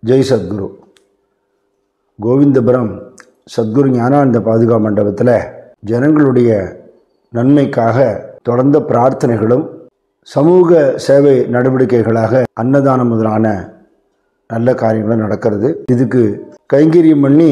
ஜெய் சத்குரு. கோவிந்தபுரம் சத்குரு ஞானானந்த பாதுகா மண்டபத்தில் ஜனங்களுடைய நன்மைக்காக தொடர்ந்த பிரார்த்தனைகளும் சமூக சேவை நடவடிக்கைகளாக அன்னதானம் முதலான நல்ல காரியங்களும் நடக்கிறது. இதுக்கு கைங்கரியம் பண்ணி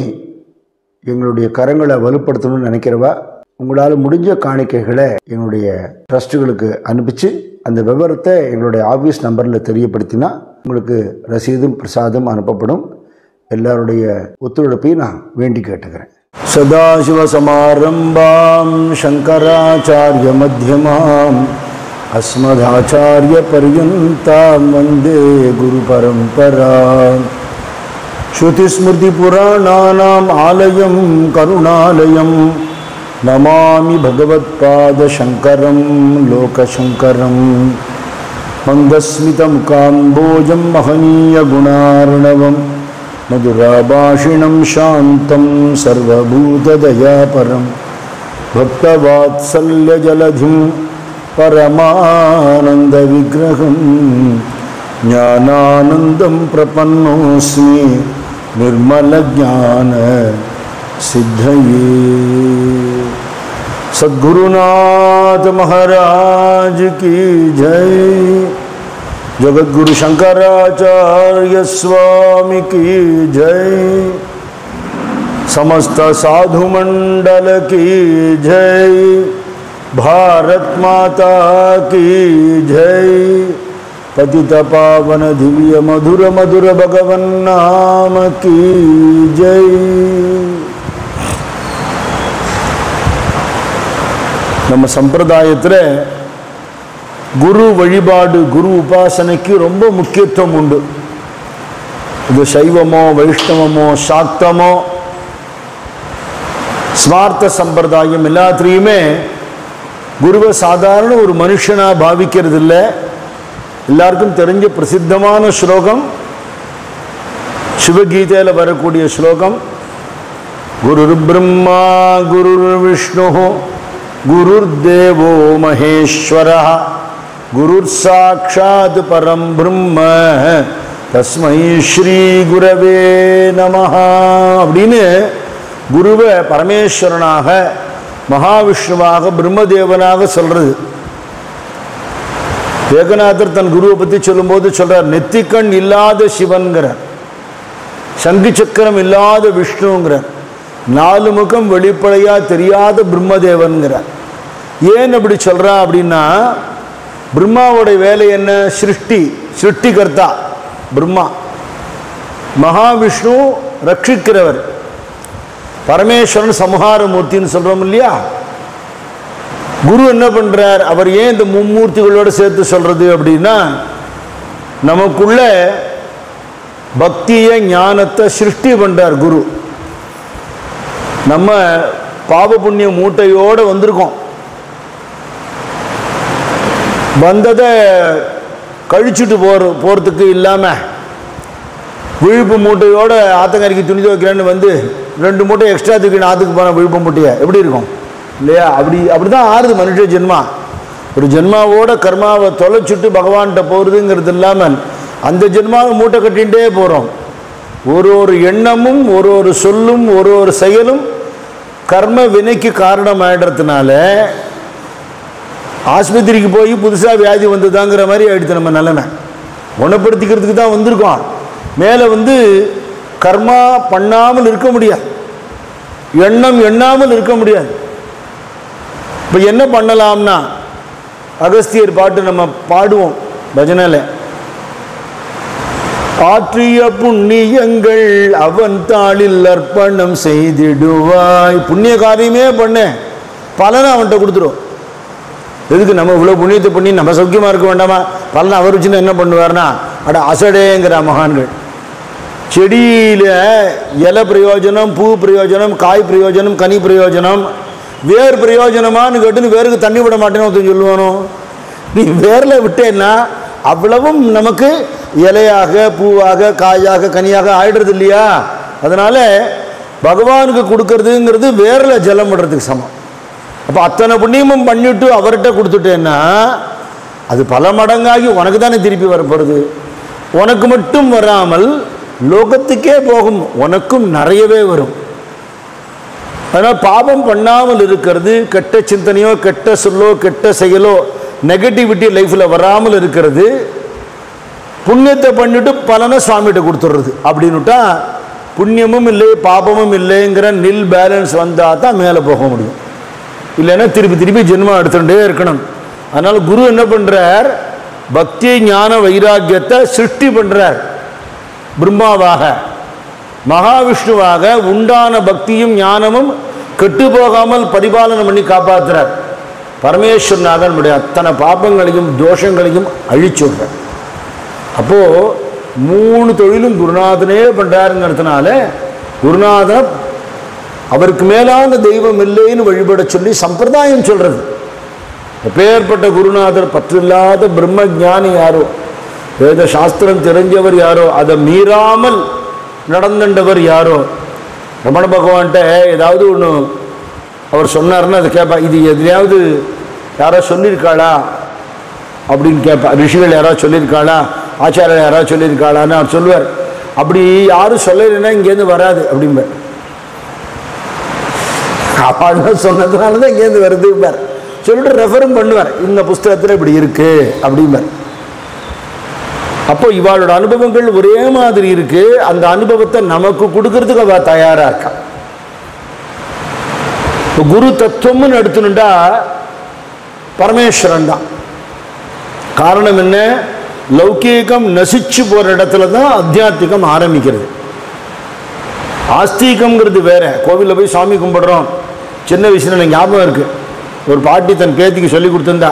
எங்களுடைய கரங்களை வலுப்படுத்தணும்னு நினைக்கிறவா உங்களால் முடிஞ்ச காணிக்கைகளை எங்களுடைய ட்ரஸ்ட்டுகளுக்கு அனுப்பிச்சு அந்த விவரத்தை எங்களுடைய ஆஃபீஸ் நம்பரில் தெரியப்படுத்தினா உங்களுக்கு ரசீதும் பிரசாதம் அனுப்பப்படும். எல்லாருடைய ஒத்துழைப்பையும் நான் வேண்டி கேட்டுக்கிறேன். சதாசிவ சமாரம்பாம் சங்கராச்சாரிய மத்தியமாம் அஸ்மதாச்சாரிய பர்யந்தாம் வந்தே குரு பரம்பராம். ஸ்ருதிஸ்மிருதி புராணானாம் ஆலயம் கருணாலயம் நமாமி பகவத்பாத சங்கரம் லோகசங்கரம். மந்தஸ்மிதமுகாம்போஜம் மகனீய குணார்ணவம் மதுராபாஷிணம் சாந்தம் சர்வபூததயாபரம் பக்தவாத்சல்யஜலதிம் பரமானந்த விக்கிரகம் ஞானானந்தம் பிரபன்னோஸ்மி நிர்மலஞான சித்தயே. सद्गुरुनाथ महाराज की जय. जगद्गुरु शंकराचार्य स्वामी की जय. समस्त साधु मंडल की जय. भारत माता की जय. पतित पावन दिव्य मधुर मधुर भगवन नाम की जय. நம்ம சம்பிரதாயத்தில் குரு வழிபாடு குரு உபாசனைக்கு ரொம்ப முக்கியத்துவம் உண்டு. இது சைவமோ வைஷ்ணவமோ சாக்தமோ ஸ்மார்த்த சம்பிரதாயம் எல்லாத்திலையுமே குருவை சாதாரண ஒரு மனுஷனாக பாவிக்கிறது இல்லை. எல்லாருக்கும் தெரிஞ்ச பிரசித்தமான ஸ்லோகம் சிவகீதையில் வரக்கூடிய ஸ்லோகம் குரு பிரம்மா குரு விஷ்ணு गुरुर्देवो महेश्वरः गुरुर् साक्षात् परं ब्रह्म तस्मै श्री गुरवे नमः அப்படின்னு குருவை பரமேஸ்வரனாக மகாவிஷ்ணுவாக பிரம்மதேவனாக சொல்றது. ஏகநாதர் தன் குருவை பற்றி சொல்லும்போது சொல்றார், நெத்திக்கண் இல்லாத சிவன்கிறார், சங்கு சக்கரம் இல்லாத விஷ்ணுங்கிறார், நாலு முகம் வெளிப்படையா தெரியாத பிரம்மதேவன்கிறார். ஏன் அப்படி சொல்றா அப்படின்னா, பிரம்மாவுடைய வேலை என்ன? சிருஷ்டிகர்த்தா பிரம்மா, மகாவிஷ்ணு ரட்சிக்கிறவர், பரமேஸ்வரன் சம்ஹாரமூர்த்தின்னு சொல்றோம் இல்லையா. குரு என்ன பண்றார்? அவர் ஏன் இந்த மும்மூர்த்திகளோடு சேர்த்து சொல்றது அப்படின்னா, நமக்குள்ள பக்திய ஞானத்தை சிருஷ்டி பண்றார் குரு. நம்ம பாப புண்ணிய மூட்டையோடு வந்திருக்கோம், வந்ததை கழிச்சுட்டு போகிறதுக்கு இல்லாமல் விழுப்பு மூட்டையோடு ஆத்தங்கரைக்கு துணி துவைக்கிறேன்னு வந்து 2 மூட்டை எக்ஸ்ட்ரா தூக்கி ஆற்றுக்கு போன விழுப்பு மூட்டையை எப்படி இருக்கும் இல்லையா? அப்படி தான் ஆறுது மனுஷ ஜென்மா. ஒரு ஜென்மாவோட கர்மாவை தொலைச்சுட்டு பகவான்கிட்ட போகிறதுங்கிறது இல்லாமல் அந்த ஜென்மாவை மூட்டை கட்டிகிட்டே போகிறோம். ஒரு எண்ணமும் ஒரு சொல்லும் ஒரு செயலும் கர்ம வினைக்கு காரணம் ஆயிடுறதுனால ஆஸ்பத்திரிக்கு போய் புதுசாக வியாதி வந்ததாங்கிற மாதிரி ஆயிடுச்சு. நம்ம நிலைமை குணப்படுத்திக்கிறதுக்கு தான் வந்திருக்கோம். மேலே வந்து கர்மா பண்ணாமல் இருக்க முடியாது, எண்ணம் எண்ணாமல் இருக்க முடியாது. இப்போ என்ன பண்ணலாம்னா, அகஸ்தியர் பாட்டு நம்ம பாடுவோம் பஜனையில். ஆற்றிய புண்ணியங்கள் அவன் தாளில் அர்ப்பணம் செய்திடுவாய். புண்ணிய காரியமே பண்ண பலனை அவன்கிட்ட கொடுத்துரும். எதுக்கு நம்ம இவ்வளோ புண்ணியத்தை பண்ணி நம்ம சௌக்கியமாக இருக்க வேண்டாமா? பலனை அவர் வச்சுன்னா என்ன பண்ணுவார்னா, அட அசடேங்கிற மகான்கள். செடியில் இலை பிரயோஜனம், பூ பிரயோஜனம், காய் பிரயோஜனம், கனி பிரயோஜனம், வேர் பிரயோஜனமானு கேட்டுன்னு வேருக்கு தண்ணி விட மாட்டேன்னு ஒருத்தன் சொல்லுவானோ. நீ வேரில் விட்டேன்னா அவ்வளவும் நமக்கு இலையாக பூவாக காயாக கனியாக ஆயிடுறது இல்லையா? அதனால பகவானுக்கு கொடுக்கறதுங்கிறது வேரில் ஜலம் விடுறதுக்கு சமம். அப்போ அத்தனை புண்ணியமும் பண்ணிட்டு அவர்கிட்ட கொடுத்துட்டேன்னா அது பல மடங்காகி உனக்கு தானே திருப்பி வரப்போகிறது. உனக்கு மட்டும் வராமல் லோகத்துக்கே போகும், உனக்கும் நிறையவே வரும். அதனால் பாபம் பண்ணாமல் இருக்கிறது, கெட்ட சிந்தனையோ கெட்ட சொல்லோ கெட்ட செயலோ நெகட்டிவிட்டி லைஃப்பில் வராமல் இருக்கிறது, புண்ணியத்தை பண்ணிட்டு பலனை சுவாமிகிட்ட கொடுத்துடுறது. அப்படின்னுட்டா புண்ணியமும் இல்லை பாபமும் இல்லைங்கிற நில் பேலன்ஸ் வந்தால் தான் மேலே போக முடியும். இல்லைன்னா திருப்பி திருப்பி ஜென்மம் எடுத்துகிட்டே இருக்கணும். அதனால் குரு என்ன பண்ணுறார், பக்தி ஞான வைராக்கியத்தை சிருஷ்டி பண்ணுறார். பிரம்மாவாக மகாவிஷ்ணுவாக உண்டான பக்தியும் ஞானமும் கெட்டு போகாமல் பரிபாலனை பண்ணி காப்பாற்றுறார். பரமேஸ்வரனாக நம்முடைய அத்தனை பாபங்களையும் தோஷங்களையும் அழிச்சுடுறார். அப்போது 3 தொழிலும் குருநாதனே பண்ணுறாருங்கிறதுனால குருநாதன் அவருக்கு மேலான தெய்வம் இல்லைன்னு வழிபட சொல்லி சம்பிரதாயம் சொல்கிறது. எப்பேற்பட்ட குருநாதர், பற்றில்லாத பிரம்ம ஞானி யாரோ, வேத சாஸ்திரம் தெரிஞ்சவர் யாரோ, அதை மீறாமல் நடந்துட்டவர் யாரோ. ரமண பகவான்கிட்ட ஏதாவது ஒன்று அவர் சொன்னார்னா அதை கேட்பா, இது எதுலையாவது யாரோ சொல்லியிருக்காளா அப்படின்னு கேட்பா. ரிஷிகள் யாராவது சொல்லியிருக்காளா, ஆச்சாரியர் யாராவது சொல்லியிருக்காளான்னு அவர் சொல்லுவார். அப்படி யாரும் சொல்லலைன்னா இங்கேருந்து வராது அப்படிம்பார். அவள் சொன்னதுனால தான் இங்கேருந்து வருதும்பார். சொல்லிட்டு ரெஃபரும் பண்ணுவார், இந்த புஸ்தகத்தில் இப்படி இருக்கு அப்படிம்பார். அப்போ இவாளோட அனுபவங்கள் ஒரே மாதிரி இருக்கு. அந்த அனுபவத்தை நமக்கு கொடுக்கறதுக்கு அவ தயாரா இருக்கா. இப்போ குரு தத்துவம்னு எடுத்துனுட்டா பரமேஸ்வரன் தான். காரணம் என்ன, லௌகீகம் நசிச்சு போற இடத்துல தான் அத்தியாத்மிகம் ஆரம்பிக்கிறது. ஆஸ்திகம்ங்கிறது வேற. கோவிலில் போய் சாமி கும்பிடுறோம். சின்ன வயசுல எனக்கு ஞாபகம் இருக்கு, ஒரு பாட்டி தன் பேத்திக்கு சொல்லி கொடுத்துருந்தா,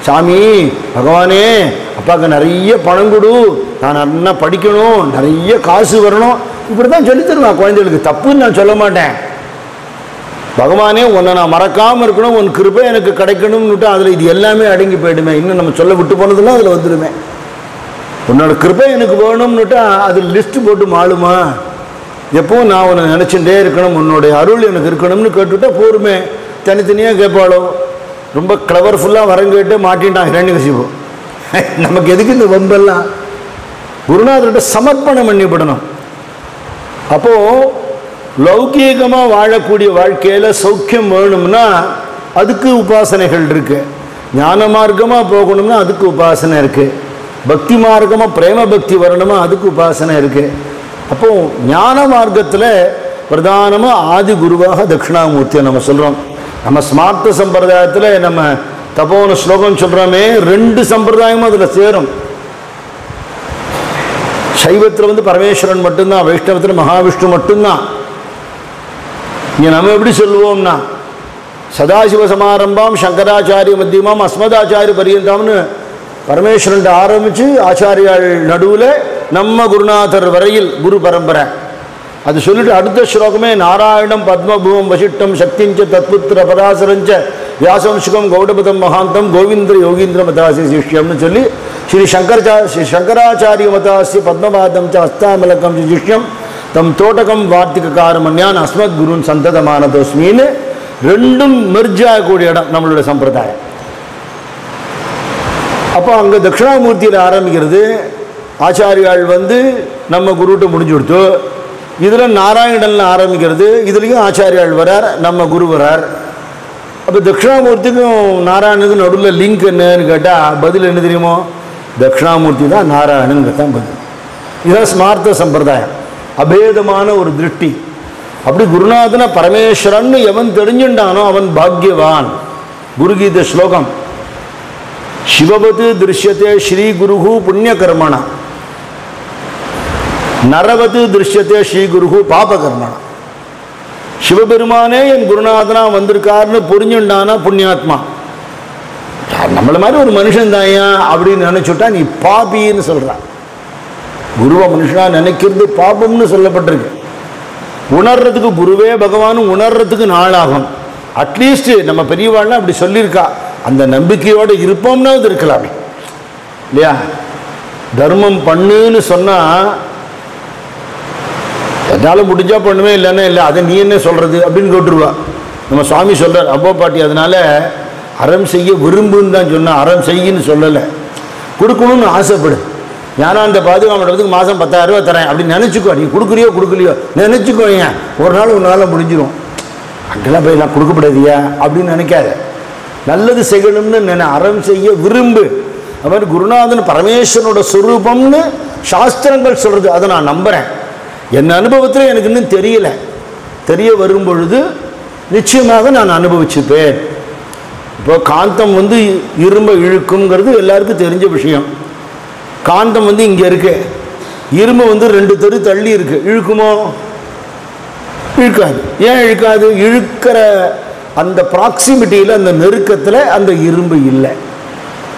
சாமி பகவானே அப்பாவுக்கு நிறைய பணம் கொடு, நான் நல்லா படிக்கணும், நிறைய காசு வரணும், இப்படி தான் சொல்லி தருவேன் குழந்தைகளுக்கு. தப்புன்னு நான் சொல்ல மாட்டேன். பகவானே உன்னை நான் மறக்காமல் இருக்கணும், உன் கிருபை எனக்கு கிடைக்கணும்னுட்டு அதில் இது எல்லாமே அடங்கி போயிடுமே. இன்னும் நம்ம சொல்ல விட்டு போனதுலாம் அதில் வந்துடுமே. உன்னோட கிருபை எனக்கு வேணும்னுட்டு அதில் லிஸ்ட்டு போட்டு மாளுமா, எப்பவும் நான் உன்னை நினச்சிட்டே இருக்கணும், உன்னுடைய அருள் எனக்கு இருக்கணும்னு கேட்டுவிட்டா போருமே. தனித்தனியாக கேட்பாளோ, ரொம்ப கிளவர்ஃபுல்லாக வரம் கேட்டு மாட்டின்ட்டான் ஹிரண்யகசிபு. நமக்கு எதுக்கு இந்த வம்பெல்லாம்? குருநாதர்கிட்ட சமர்ப்பணம் பண்ணிவிடணும். அப்போது லௌகீகமாக வாழக்கூடிய வாழ்க்கையில் சௌக்கியம் வேணும்னா அதுக்கு உபாசனைகள் இருக்குது. ஞான மார்க்கமாக போகணும்னா அதுக்கு உபாசனை இருக்குது. பக்தி மார்க்கமாக பிரேம பக்தி வரணுமா அதுக்கு உபாசனை இருக்குது. அப்போது ஞான மார்க்கத்தில் பிரதானமாக ஆதி குருவாக தட்சிணாமூர்த்தியை நம்ம சொல்கிறோம். நம்ம ஸ்மார்த்த சம்பிரதாயத்தில் நம்ம தபோன ஸ்லோகம் சொல்கிறோமே, 2 சம்பிரதாயமும் அதில் சேரும். சைவத்தில் பரமேஸ்வரன் மட்டும்தான், வைஷ்ணவத்தில் மகாவிஷ்ணு மட்டும்தான். இங்கே நம்ம எப்படி சொல்லுவோம்னா, சதாசிவ சமாரம்பாம் சங்கராச்சாரிய மத்தியமாம் அஸ்மதாச்சாரிய பரியந்தாம்னு பரமேஸ்வரன் ஆரம்பித்து ஆச்சாரியால் நடுவில் நம்ம குருநாதர் வரையில் குரு பரம்பரை. அது சொல்லிட்டு அடுத்த ஸ்லோகமே நாராயணம் பத்மபூமம் வசிஷ்டம் சக்திஞ்ச தத்புத்திர பராசரஞ்ச வியாசம்சுகம் கௌடபதம் மகாந்தம் கோவிந்திர யோகீந்திர மதாசி சிஷ்யம்னு சொல்லி ஸ்ரீ சங்கராச்சாரிய மதாசி பத்மபாதம் ச அஸ்தாமலக்கம் சிஷ்யம் தம் தோட்டகம் வார்த்திகாரமன்யான் அஸ்மத் குருன் சந்ததமானதோஸ்மின்னு 2ம் மெர்ஜ் ஆகக்கூடிய இடம் நம்மளுடைய சம்பிரதாயம். அப்போ அங்கே தட்சிணாமூர்த்தியில் ஆரம்பிக்கிறது. ஆச்சாரியால் நம்ம குருட்ட முடிஞ்சு கொடுத்து, இதில் நாராயணனில் ஆரம்பிக்கிறது. இதுலேயும் ஆச்சாரியால் வரார், நம்ம குரு வரார். அப்போ தட்சிணாமூர்த்திக்கும் நாராயணனுக்கும் நடுவில் லிங்க் என்னன்னு கேட்டால் பதில் என்ன தெரியுமோ, தட்சிணாமூர்த்தி தான் நாராயணனுக்கு தான் பதில். இதுதான் ஸ்மார்த்த சம்பிரதாயம், அபேதமான ஒரு திருஷ்டி. அப்படி குருநாதன பரமேஸ்வரன் எவன் தெரிஞ்சுட்டானோ அவன் பாக்யவான். குருகீத ஸ்லோகம், சிவபது திருஷ்யத்தே ஸ்ரீ குருஹு புண்ணியகர்மணா, நரவது திருஷ்யத்தே ஸ்ரீ குருஹு பாபகர்மணா. சிவபெருமானே என் குருநாதனா வந்திருக்காருன்னு புரிஞ்சுண்டானா புண்ணியாத்மா. நம்மள மாதிரி ஒரு மனுஷன் தாயா அப்படின்னு நினைச்சுட்டா நீ பாபின்னு சொல்றான். குருவை மனுஷனா நினைக்கிறது பாபம்னு சொல்லப்பட்டிருக்கு. உணர்றதுக்கு குருவே பகவானும் உணர்றதுக்கு நாளாகும். அட்லீஸ்ட் நம்ம பெரியவாள்லாம் அப்படி சொல்லியிருக்கா. அந்த நம்பிக்கையோடு இருப்போம்னா அது இருக்கலாமே இல்லையா? தர்மம் பண்ணுன்னு சொன்னால் என்னால் முடிஞ்சா பண்ணுவேன், இல்லைன்னா இல்லை, அதை நீ என்ன சொல்கிறது அப்படின்னு கேட்டுருவா. நம்ம சுவாமி சொல்கிறார், அப்போ பாட்டி அதனால் அறம் செய்ய விரும்புன்னு தான் சொன்னால், அறம் செய்யின்னு சொல்லலை. கொடுக்கணும்னு ஆசைப்படு. ஞானானந்த பாதுகாப்பு மாதம் 10,000 ரூபா தரேன் அப்படின்னு நினச்சிக்கோ. நீ கொடுக்குறியோ கொடுக்கலையோ நினச்சிக்கோங்க, ஒரு நாள் ஒரு நாளில் முடிஞ்சிடும். அங்கெல்லாம் போய் எல்லாம் கொடுக்கப்படாதியா அப்படின்னு நினைக்காத. நல்லது செய்யணும்னு அறம் செய்ய விரும்பு. அது மாதிரி குருநாதன் பரமேஸ்வரனோட சுரூபம்னு சாஸ்திரங்கள் சொல்கிறது, அதை நான் நம்புகிறேன். என் அனுபவத்தில் எனக்கு இன்னும் தெரியல, தெரிய வரும் பொழுது நிச்சயமாக நான் அனுபவிச்சுப்பேன். இப்போ காந்தம் இரும்பை இழுக்குங்கிறது எல்லாருக்கும் தெரிஞ்ச விஷயம். காந்தம் இங்கே இருக்கு, இரும்பு 2 தெரு தள்ளி இருக்கு, இழுக்குமோ? இழுக்காது. ஏன் இழுக்காது? இழுக்கிற அந்த ப்ராக்சிமிட்டியில், அந்த நெருக்கத்தில் அந்த இரும்பு இல்லை.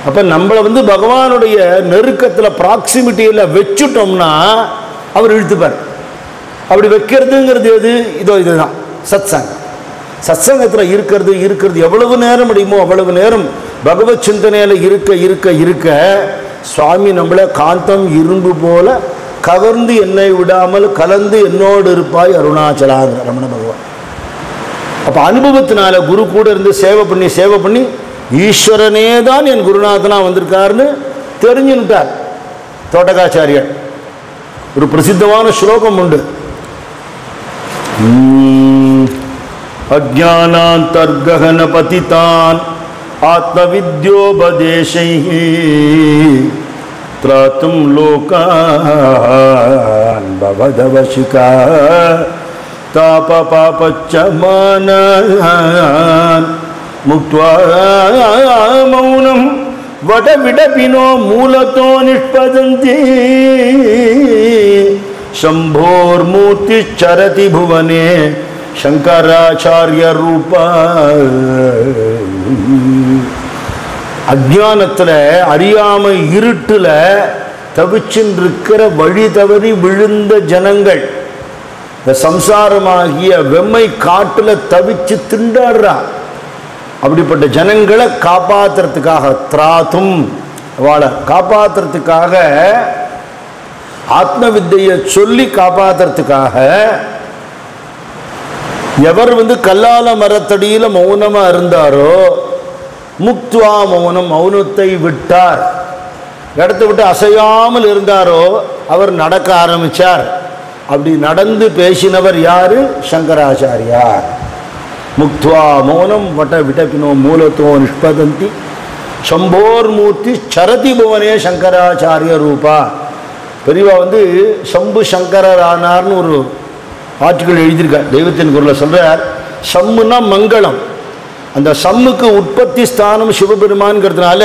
அப்போ நம்மளை பகவானுடைய நெருக்கத்தில் ப்ராக்சிமிட்டியில் வச்சுட்டோம்னா அவர் இழுத்துப்பார். அப்படி வைக்கிறதுங்கிறது எது? இதுதான் சத்சங்கம். சத்சங்கத்தில் இருக்கிறது எவ்வளவு நேரம் முடியுமோ அவ்வளவு நேரம் பகவத் சிந்தனையில் இருக்க சுவாமி நம்மளை காந்தம் இரும்பு போல கவர்ந்து என்னை விடாமல் கலந்து என்னோடு இருப்பாய் அருணாச்சலாங்க ரமண பகவான். அப்போ அனுபவத்தினால குரு கூட இருந்து சேவை பண்ணி ஈஸ்வரனே தான் என் குருநாதனா வந்திருக்காருன்னு தெரிஞ்சுட்டார் தோட்டகாச்சாரியர். ஒரு பிரசித்தமான ஸ்லோகம் உண்டு. அஜ்ஞானாந்தர்கஹன பதிதான் ஆத்மவித்யோபதேசைஹி த்ராத்தும் லோகான் பவதவசிகா தாப பாபச்சமானான் முக்த்வா மௌனம் வடவிடபினோ மூலத்தோ நிஷ்பதந்தி शंभोर्मूर्ति चरति भुवने शंकराचार्य रूपा. அஜ்ஞானத்தில் அறியாமை இருட்டில் தவிச்சின்றிருக்கிற வழி தவறி விழுந்த ஜனங்கள், இந்த சம்சாரமாகிய வெம்மை காட்டில் தவிச்சு திண்டாடுறா. அப்படிப்பட்ட ஜனங்களை காப்பாற்றுறதுக்காக, திராத்தும் அவளை காப்பாற்றுறதுக்காக, ஆத்ம வித்தையை சொல்லி காப்பாற்றுறதுக்காக, எவர் கல்லால மரத்தடியில் மௌனமாக இருந்தாரோ, முக்த்வா மௌனம், மௌனத்தை விட்டார், இடத்த விட்டு அசையாமல் இருந்தாரோ அவர் நடக்க ஆரம்பித்தார். அப்படி நடந்து பேசினவர் யாரு? சங்கராச்சாரியார். முக்த்வா மௌனம் வட விடபினோ மூலத்தோ நிஷ்பதந்தி சம்போர்மூர்த்தி சரதி புவனே சங்கராச்சாரிய ரூபா. பெரியவா சம்பு சங்கரர் ஆனார்னு ஒரு ஆர்டிக்கல் எழுதியிருக்கார். தெய்வத்தின் குரலில் சொல்கிறார், சம்முன்னா மங்களம். அந்த சம்முக்கு உற்பத்தி ஸ்தானம் சிவபெருமான்கிறதுனால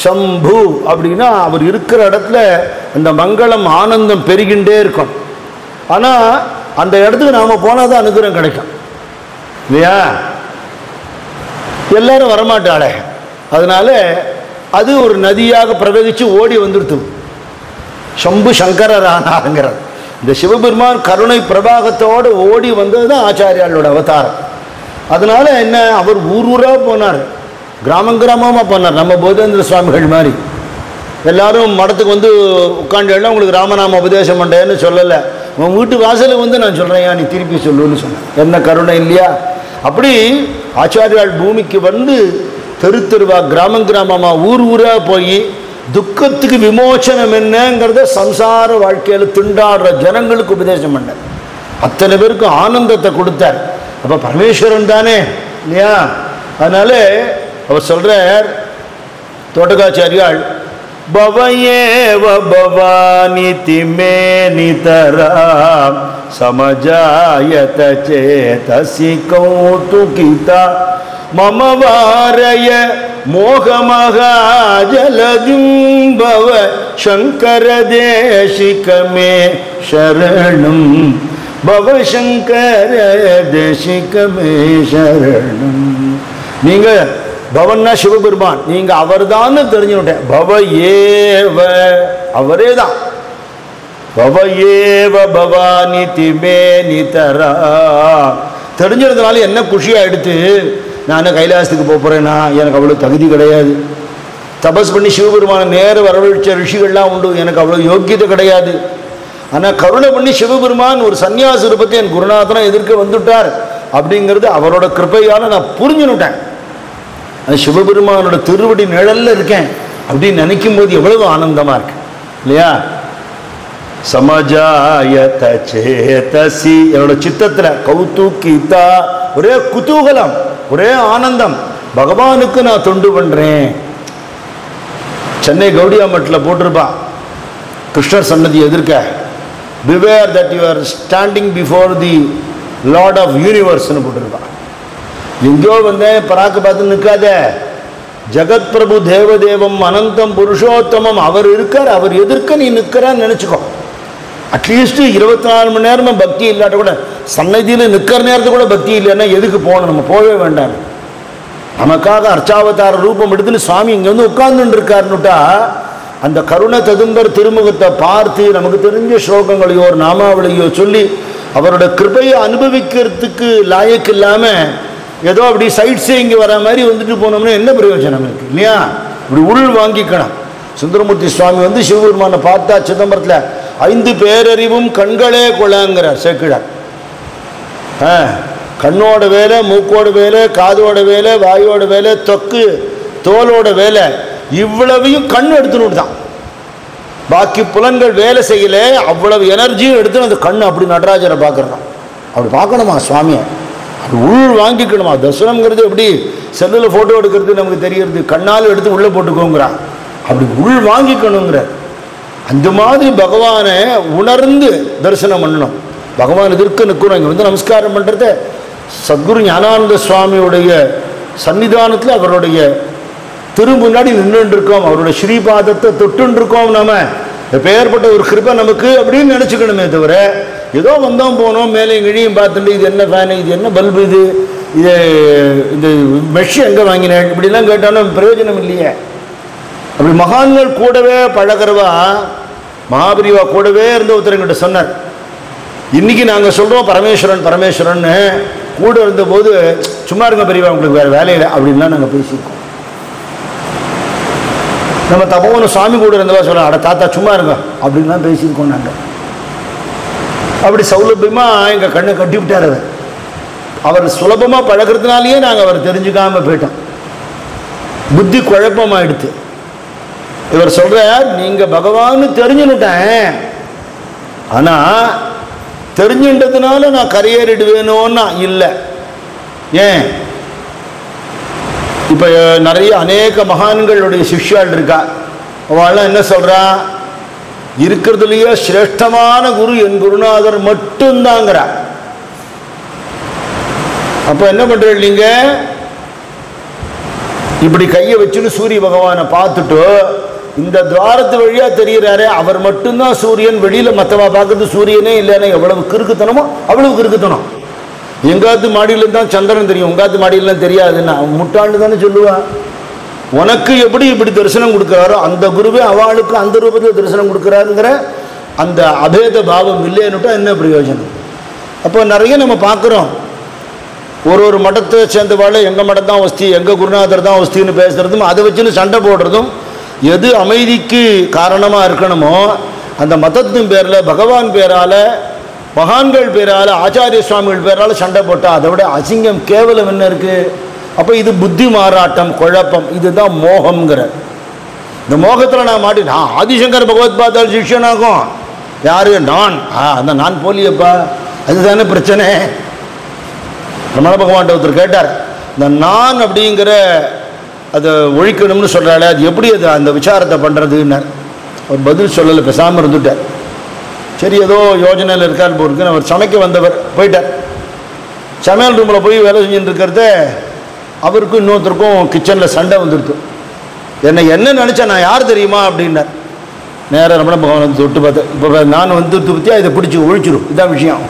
சம்பு அப்படின்னா அவர் இருக்கிற இடத்துல அந்த மங்களம் ஆனந்தம் பெருகின்றே இருக்கும். ஆனால் அந்த இடத்துக்கு நாம் போனால் தான் அனுகிரகம் கிடைக்கும் இல்லையா? எல்லாரும் வரமாட்டாளே. அதனால அது ஒரு நதியாக பிரவகிச்சு ஓடி வந்துடுத்து. சம்பு சங்கரர் ஆனாருங்கிறார். இந்த சிவபெருமான் கருணை பிரபாகத்தோடு ஓடி வந்தது தான் ஆச்சாரியாளோட அவதாரம். அதனால என்ன, அவர் ஊராக போனார், கிராமமாக போனார். நம்ம போதேந்திர சுவாமிகள் மாதிரி எல்லாரும் மடத்துக்கு உட்காந்து எல்லாம் உங்களுக்கு ராமநாம உபதேசம் பண்ணுறேன்னு சொல்லலை. உன் வீட்டு வாசலுக்கு நான் சொல்கிறேன், நீ திருப்பி சொல்லுன்னு சொன்னேன். என்ன கருணை இல்லையா? அப்படி ஆச்சாரியால் பூமிக்கு தெரு தெருவா கிராமமாக ஊராக போய் துக்கத்துக்கு விமோச்சனம் என்னங்கிறத சம்சார வாழ்க்கையில் திண்டாடுற ஜனங்களுக்கு உபதேசம் பண்ண அத்தனை பேருக்கு ஆனந்தத்தை கொடுத்தார். அப்போ பரமேஸ்வரன் தானே இல்லையா? அதனால அவர் சொல்றார் தோட்டகாச்சாரியால், பவயேவ பவானிதி மே நிதராம் சமஜாயத சேதசி கௌதுகிதா மம வாரய மோகமகாஜலதிம் பவ சங்கர தேசிகமே சரணம் பவ சங்கர தேசிகமே சரணம். நீங்க பவன்னா சிவபெருமான், நீங்க அவர் தான் தெரிஞ்சுட்டேன். பவ ஏவ, அவரே தான். பவ ஏவ பவானி திமே நிதரா. தெரிஞ்சிருந்தனால என்ன குஷியா எடுத்து, நான் கைலாசத்துக்கு போகிறேன்னா எனக்கு அவ்வளோ தகுதி கிடையாது. தபஸ் பண்ணி சிவபெருமான நேர வரவழைச்ச ரிஷிகள்லாம் உண்டு, எனக்கு அவ்வளோ யோக்கியத்தை கிடையாது. ஆனால் கருணை பண்ணி சிவபெருமான் ஒரு சன்னியாச ரூபத்தை என் குருநாதனை எதிர்க்க வந்துட்டார் அப்படிங்கிறது அவரோட கிருப்பையால் நான் புரிஞ்சுனுட்டேன். அது சிவபெருமானோட திருவடி நிழல்ல இருக்கேன் அப்படின்னு நினைக்கும் போது எவ்வளவு ஆனந்தமாக இருக்கு. இல்லையா? சமஜாயத சேதசி, என்னோட சித்தத்துல கௌதுகிதா, ஒரே குதூகலம், ஒரே ஆனந்தம், பகவானுக்கு நான் தொண்டு பண்றேன். சென்னை கௌடியா மட்டில் போட்டிருப்பான் கிருஷ்ணர் சன்னதி எதிர்க்க, beware that you are standing before the lord of யூனிவர்ஸ்னு போட்டிருப்பான். எங்கேயோ வந்தேன் பராக்கு பார்த்து நிற்காத, ஜகத் பிரபு தேவதேவம் அனந்தம் புருஷோத்தமம் அவர் இருக்கார், அவர் எதிர்க்க நீ நிற்கிறான்னு நினச்சிக்கோ. அட்லீஸ்ட் 24 மணி நேரமும் பக்தி இல்லாட்ட கூட சன்னதியில் நிற்கிற நேரத்துக்கு கூட பக்தி இல்லைன்னா எதுக்கு போகணும்? நம்ம போகவே வேண்டாம். நமக்காக அர்ச்சாவதார ரூபம் எடுத்துன்னு சுவாமி இங்கே வந்து உட்கார்ந்துட்டு இருக்காருன்னுட்டா அந்த கருண ததும்பர் திருமுகத்தை பார்த்து நமக்கு தெரிஞ்ச ஸ்லோகங்களையோ ஒரு நாமாவளியோ சொல்லி அவரோட கிருபையை அனுபவிக்கிறதுக்கு லாயக்கு இல்லாமல் ஏதோ அப்படி சைட் சீயிங் வர மாதிரி வந்துட்டு போனோம்னா என்ன பிரயோஜனம் இருக்கு? இல்லையா? இப்படி உள் வாங்கிக்கணும். சுந்தரமூர்த்தி சுவாமி வந்து சிவபெருமானை பார்த்தா சிதம்பரத்தில் 5 பேரறிவும் கண்களே கொள்ளாங்கிறார் சேக்கிழார். கண்ணோட வேலை, மூக்கோட வேலை, காதோட வேலை, வாயோட வேலை, தொக்கு தோலோட வேலை, இவ்வளவையும் கண் எடுத்துன்னு தான். பாக்கி புலன்கள் வேலை செய்யல, அவ்வளவு எனர்ஜியும் எடுத்து அந்த கண் அப்படி நடராஜரை பார்க்கறான். அப்படி பார்க்கணுமா சுவாமியை? அப்படி உள் வாங்கிக்கணுமா? தர்சனம்ங்கிறது எப்படி செல்லில் ஃபோட்டோ எடுக்கிறது நமக்கு தெரியறது, கண்ணால் எடுத்து உள்ளே போட்டுக்கோங்கிறான். அப்படி உள் வாங்கிக்கணுங்கிற அந்த மாதிரி பகவானை உணர்ந்து தரிசனம் பண்ணணும். பகவான் எதிர்க்க நிற்கணும். இங்கே வந்து நமஸ்காரம் பண்ணுறது சத்குரு ஞானானந்த சுவாமியுடைய சன்னிதானத்தில் அவருடைய திரு முன்னாடி நின்றுட்டு இருக்கோம், அவருடைய ஸ்ரீபாதத்தை தொட்டுன்னு இருக்கோம். நம்ம எப்பேற்பட்ட ஒரு கிருபை நமக்கு அப்படின்னு நினச்சிக்கணுமே தவிர ஏதோ வந்தோம் போனோம் மேலே கிழியும் பார்த்துட்டு இது என்ன ஃபேனு, இது என்ன பல்பு, இது இந்த மெஷ் எங்கே வாங்கினேன் இப்படிலாம் கேட்டாலும் பிரயோஜனம் இல்லையே. அப்படி மகான்கள் கூடவே பழகிறவா, மகாபிரிவா கூடவே இருந்த ஒருத்தருங்கிட்ட சொன்னார், இன்னைக்கு நாங்கள் சொல்கிறோம் பரமேஸ்வரன் பரமேஸ்வரன்னு, கூட இருந்தபோது சும்மா இருங்க பெரியவா உங்களுக்கு வேறு வேலையில் அப்படின்லாம் நாங்கள் பேசியிருக்கோம். நம்ம தப்போன்னு சாமி கூட இருந்தவா சொல்கிறோம், அட தாத்தா சும்மா இருங்க அப்படின்லாம் பேசியிருக்கோம். நாங்கள் அப்படி சௌலபியமாக எங்கள் கண்ணை கட்டி விட்டார். அவர் சுலபமாக பழகிறதுனாலேயே நாங்கள் அவர் தெரிஞ்சுக்காமல் போயிட்டோம். புத்தி குழப்பமாயிடுத்து. இவர் சொல்கிறார், நீங்கள் பகவான்னு தெரிஞ்சுன்னுட்டேன், ஆனால் தெரிஞ்சுன்றதுனால நான் கரையேறிடுவேணும்னா இல்லை. ஏன்? இப்போ நிறைய அநேக மகான்களுடைய சிஷ்யாள் இருக்கா, அவள்லாம் என்ன சொல்கிறா, இருக்கிறதுலையே சிரேஷ்டமான குரு என் குருநாதர் மட்டும்தாங்கிறா. அப்போ என்ன பண்ணுறீங்க நீங்கள்? இப்படி கையை வச்சுன்னு சூரிய பகவானை பார்த்துட்டு இந்த துவாரத்து வழியாக தெரிகிறாரே அவர் மட்டும்தான் சூரியன், வெளியில் மற்றவா பார்க்கறது சூரியனே இல்லைன்னா எவ்வளவு கிறுக்குத்தனமோ அவ்வளவு கிறுக்குத்தனம். எங்காத்து மாடியில தான் சந்திரன் தெரியும், உங்காத்து மாடியிலாம் தெரியாதுன்னா முட்டாள்னு தானே சொல்லுவான். உனக்கு எப்படி இப்படி தரிசனம் கொடுக்குறாரோ அந்த குருவே அவளுக்கு அந்த ரூபத்தில் தரிசனம் கொடுக்குறாருங்கிற அந்த அபேத பாவம் இல்லைன்னுட்டா என்ன பிரயோஜனம்? அப்போ நிறைய நம்ம பார்க்குறோம், ஒரு மடத்தை சேர்ந்தவாள் எங்கள் மடம் தான் வஸ்தி, எங்கள் குருநாதர் தான் வஸ்தின்னு பேசுகிறதும் அதை வச்சுன்னு சண்டை போடுறதும், எது அமைதிக்கு காரணமாக இருக்கணுமோ அந்த மதத்தின் பேரில் பகவான் பேரால் மகான்கள் பேரால் ஆச்சாரிய சுவாமிகள் பேரால் சண்டை போட்டால் அதை விட அசிங்கம் கேவலம் என்ன இருக்குது? அப்போ இது புத்தி மாறாட்டம், குழப்பம், இதுதான் மோகம்ங்கிற. இந்த மோகத்தில் நான் மாட்டினேன். ஆதிசங்கர் பகவத் பாதால் சிஷ்யனாகும் யாரு? நான். அந்த நான் போலியப்பா, அதுதானே பிரச்சனை. ரமண பகவான் ஒருத்தர் கேட்டார், இந்த நான் அப்படிங்கிற அதை ஒழிக்கணும்னு சொல்கிறாள், அது எப்படி அது அந்த விசாரத்தை பண்ணுறதுன்னார். அவர் பதில் சொல்லலை, பேசாமல் இருந்துட்டார். சரி ஏதோ யோஜனையில் இருக்கார் போஇருக்குன்னு அவர் சமைக்க வந்தவர் போயிட்டார். சமையல் ரூமில் போய் வேலை செஞ்சுட்டு இருக்கிறத அவருக்கும் இன்னொருத்தருக்கும் கிச்சனில் சண்டை வந்துடுது. என்ன நினச்சா நான் யார் தெரியுமா அப்படின்னார். நேராக ரமண பகவான் வந்து தொட்டு பார்த்தேன், இப்போ நான் வந்து பற்றியா இதை பிடிச்சி ஒழிச்சிடும், இதான் விஷயம்.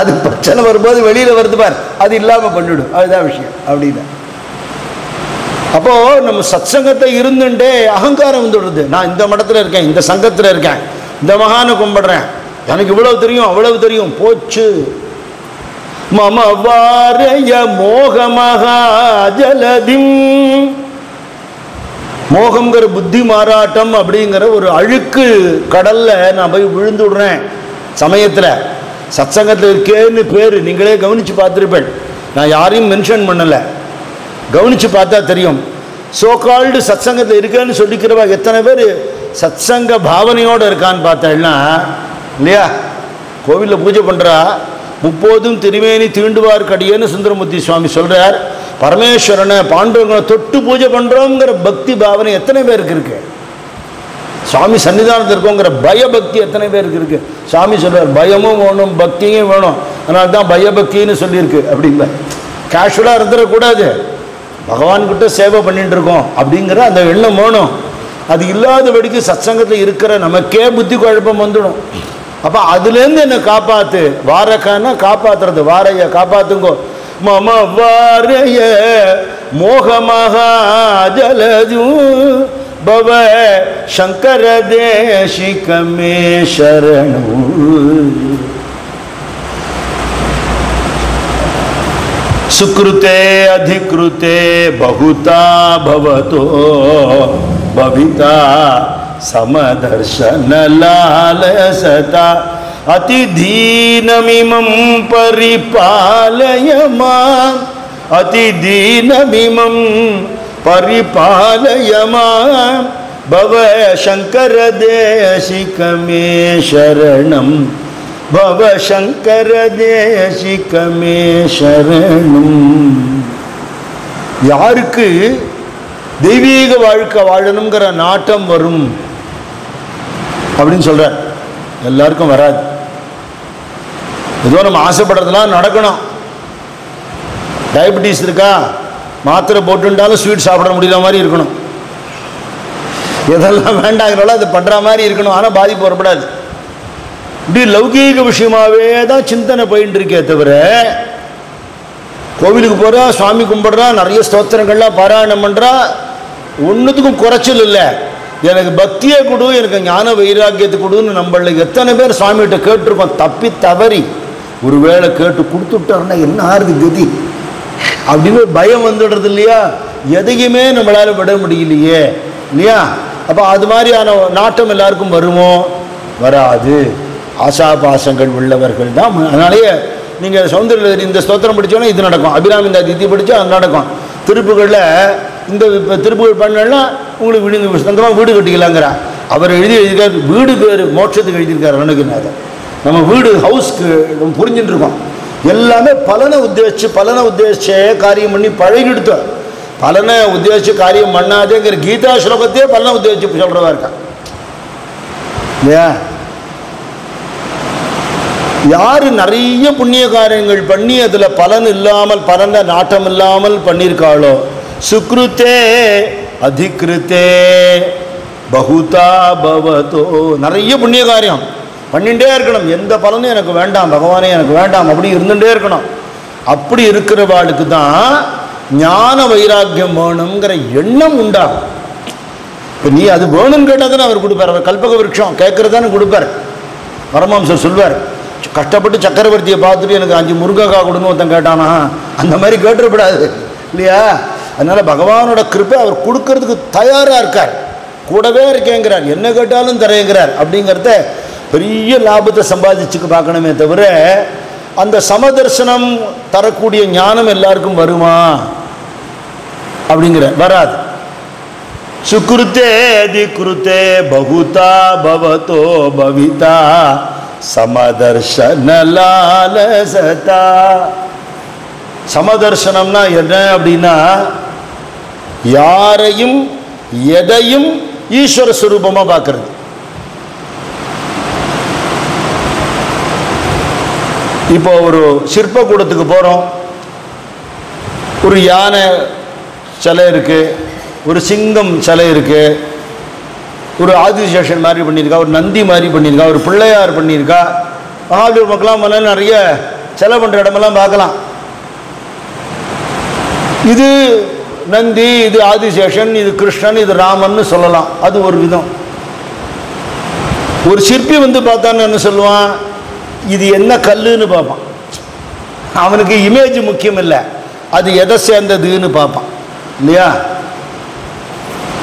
அது பிரச்சனை வரும்போது வெளியில் வருது பார், அது இல்லாமல் பண்ணிவிடும், அதுதான் விஷயம் அப்படின்னா. அப்போது நம்ம சத் சங்கத்தை இருந்துட்டே அகங்காரம் வந்துடுறது. நான் இந்த மடத்தில் இருக்கேன், இந்த சங்கத்தில் இருக்கேன், இந்த மகானை கும்பிடுறேன், எனக்கு இவ்வளவு தெரியும் அவ்வளவு தெரியும், போச்சு. மம வாரய மோகமகா ஜலதிம், மோகம்ங்கிற புத்தி மாறாட்டம் அப்படிங்கிற ஒரு அழுக்கு கடல்ல நான் போய் விழுந்து விடுறேன். சமயத்தில் சத்சங்கத்தில் இருக்கேன்னு பேர் நீங்களே கவனித்து பார்த்துருப்பேன். நான் யாரையும் மென்ஷன் பண்ணலை, கவனித்து பார்த்தா தெரியும். சோகால்டு சத்சங்கத்தில் இருக்கேன்னு சொல்லிக்கிறவா எத்தனை பேர் சத்சங்க பாவனையோடு இருக்கான்னு பார்த்தேன்னா இல்லையா? கோவிலில் பூஜை பண்ணுறா, முப்போதும் திருமேனி தீண்டுவார் கடியேன்னு சுந்தரமூர்த்தி சுவாமி சொல்கிறார். பரமேஸ்வரனை பாண்டவங்களை தொட்டு பூஜை பண்ணுறோங்கிற பக்தி பாவனை எத்தனை பேருக்கு இருக்கு? சுவாமி சன்னிதானத்தில் இருக்கோங்கிற பயபக்தி எத்தனை பேருக்கு இருக்கு? சுவாமி சொல்றார், பயமும் வேணும் பக்தியும் வேணும், அதனால தான் பயபக்தின்னு சொல்லியிருக்கு. அப்படிங்களா? கேஷுவலாக இருந்துடக்கூடாது, பகவான்கிட்ட சேவை பண்ணிட்டு இருக்கோம் அப்படிங்கிற அந்த எண்ணம் வேணும். அது இல்லாதபடிக்கு சத்சங்கத்தில் இருக்கிற நமக்கே புத்தி குழப்பம் வந்துடும். அப்போ அதுலேருந்து என்னை காப்பாற்று, வாரக்கான காப்பாற்றுறது, வாரைய காப்பாற்றுங்கோ. மம வாரைய மோகமகா ஜலது பவ சங்கர தேசிகமே சரணு. சுக்ருதே அதிக்ருதே பகுதா பவதோ பவிதா समदर्शन लालसता अतिदीनमिमं परिपालय मां अतिदीनमिमं परिपालय मां भव शंकर देशिकमे शरणं भव शंकर देशिकमे शरणं. யாருக்கு தெய்வீக வாழ்க்கை வாழணுங்கிற நாட்டம் வரும் அப்படின்னு சொல்கிறார். எல்லாருக்கும் வராது. ஏதோ நம்ம ஆசைப்படுறதுலாம் நடக்கணும். டயபெட்டிஸ் இருக்கா, மாத்திரை போட்டுட்டாலும் ஸ்வீட் சாப்பிட முடியல மாதிரி இருக்கணும். எதெல்லாம் வேண்டாங்கிறோம் அதை பண்ணுற மாதிரி இருக்கணும். ஆனால் பாதிப்பு வரப்படாது. இப்படி லௌகீக விஷயமாகவே தான் சிந்தனை போயிட்டு இருக்கே தவிர, கோவிலுக்கு போகிறா, சுவாமி கும்பிட்றா, நிறைய ஸ்தோத்திரங்கள்லாம் பாராயணம் பண்ணுறா, ஒன்றுத்துக்கும் குறைச்சல் இல்லை. எனக்கு பக்தியை கொடு, எனக்கு ஞான வைராக்கியத்தை கொடுன்னு நம்மள எத்தனை பேர் சுவாமிகிட்ட கேட்டிருக்கோம். தப்பி தவறி ஒரு வேளை கேட்டு கொடுத்துட்டாருன்னா என்ன ஆறுது கதி அப்படின்னு பயம் வந்துடுறது இல்லையா? எதையுமே நம்மளால் விட முடியலையே இல்லையா? அப்போ அது மாதிரியான நாட்டம் எல்லாருக்கும் வருமோ? வராது. ஆசாபாசங்கள் உள்ளவர்கள் தான். அதனாலேயே நீங்கள் சௌந்தர்ய இந்த ஸ்தோத்திரம் படித்தோன்னா இது நடக்கும், அபிராமிந்தா தித்தி படித்தா அது நடக்கும். திருப்புகளில் இந்த இப்போ திருப்புகள் பண்ணா உங்களுக்கு வீடு சொந்தமாக வீடு கட்டிக்கலாங்கிறா. அவர் எழுதியிருக்கார், வீடு பேர் மோட்சத்துக்கு எழுதியிருக்கார் அருணகிரிநாதர். நம்ம வீடு ஹவுஸ்க்கு நம்ம புரிஞ்சுட்டு இருக்கோம். எல்லாமே பலனை உத்தேசிச்ச காரியம் பண்ணி பழகிடுத்தோம். பலனை உத்தேசிச்சு காரியம் பண்ணாதேங்கிற கீதா ஸ்லோகத்தையே பலனை உத்தேசிச்சு சொல்கிறவா இருக்கா இல்லையா? யார் நிறைய புண்ணிய காரியங்கள் பண்ணி அதில் பலன் இல்லாமல், பலனை நாட்டம் இல்லாமல் பண்ணியிருக்காளோ, சுக்ருத்தே அதிகிருத்தே பகுதா பவதோ, நிறைய புண்ணிய காரியம் பண்ணிகிட்டே இருக்கணும். எந்த பலனும் எனக்கு வேண்டாம், பகவானே எனக்கு வேண்டாம், அப்படி இருந்துகிட்டே இருக்கணும். அப்படி இருக்கிறவாளுக்கு தான் ஞான வைராக்கியம் வேணுங்கிற எண்ணம் உண்டாகும். இப்போ நீ அது வேணும்னு கேட்டால் தானே அவர் கொடுப்பார். அவர் கல்பக விருட்சம் கேட்கறதானே கொடுப்பார். பரமஹம்சர் சொல்வார், கஷ்டப்பட்டு சக்கரவர்த்தியை பார்த்துட்டு எனக்கு 5 முருங்கைக்காய் கொடுன்னு ஒருத்தன் கேட்டானா, அந்த மாதிரி கேட்டுறப்படாது இல்லையா? அதனால் பகவானோட கிருப்பை அவர் கொடுக்கறதுக்கு தயாராக இருக்கார், கூடவே இருக்கேங்கிறார், என்ன கேட்டாலும் தரேங்கிறார். அப்படிங்கிறத பெரிய லாபத்தை சம்பாதிச்சுக்கு பார்க்கணுமே தவிர, அந்த சமதர்சனம் தரக்கூடிய ஞானம் எல்லாருக்கும் வருமா அப்படிங்கிற வராது. சுக்ருத்தே அதிகிருத்தே பகுதா பவதோ பவிதா சமதர்சன லாலசதா. சமதர்சனம்னா என்ன அப்படின்னா, யாரையும் எதையும் ஈஸ்வர ஸ்வரூபமாக பார்க்கறது. இப்போ ஒரு சிற்பக்கூடத்துக்கு போகிறோம், ஒரு யானை சிலை இருக்குது, ஒரு சிங்கம் சிலை இருக்குது, ஒரு ஆதிசேஷன் மாதிரி பண்ணியிருக்கா, ஒரு நந்தி மாதிரி பண்ணியிருக்கா, ஒரு பிள்ளையார் பண்ணியிருக்கா. மகாபலிபுரம் மக்களாம் போனால் நிறைய சிலை பண்ணுற இடமெல்லாம் பார்க்கலாம். இது நந்தி, இது ஆதிசேஷன், இது கிருஷ்ணன், இது ராமன்னு சொல்லலாம். அது ஒரு விதம். ஒரு சிற்பி வந்து பார்த்தான்னு என்ன சொல்லுவான், இது என்ன கல்லுன்னு பார்ப்பான். அவனுக்கு இமேஜ் முக்கியம் இல்லை, அது எதை சேர்ந்ததுன்னு பார்ப்பான் இல்லையா?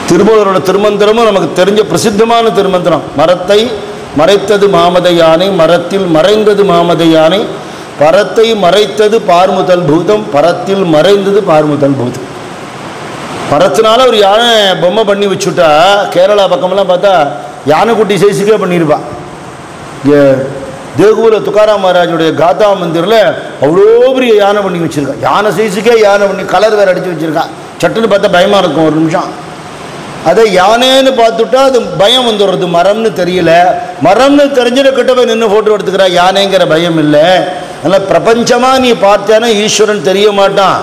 திருமூலரோட திருமந்திரமும் நமக்கு தெரிஞ்ச பிரசித்தமான திருமந்திரம். மரத்தை மறைத்தது மாமத யானை, மரத்தில் மறைந்தது மாமத யானை, பரத்தை மறைத்தது பார்முதல் பூதம், பரத்தில் மறைந்தது பார்முதல் பூதம். மரத்தினால ஒரு யானை பொம்மை பண்ணி வச்சுட்டா கேரளா பக்கமெல்லாம் பார்த்தா யானைக்குட்டி சைஸுக்கே பண்ணியிருப்பா. இங்கே தேகுல துக்காராம் மகாராஜுடைய காதா மந்திரில் அவ்வளோ பெரிய யானை பண்ணி வச்சுருக்கா. யானை சைஸுக்கே யானை பண்ணி கலர் வேறு அடித்து வச்சுருக்கா. சட்டுன்னு பார்த்தா பயமாக இருக்கும் ஒரு நிமிஷம். அதை யானைன்னு பார்த்துட்டா அது பயம் வந்துடுறது. மரம்னு தெரியல, மரம்னு தெரிஞ்சிட கிட்ட போய் நின்று ஃபோட்டோ எடுத்துக்கிறா. யானைங்கிற பயம் இல்லை. அதனால் பிரபஞ்சமாக நீ பார்த்தேன்னா ஈஸ்வரன் தெரிய மாட்டான்.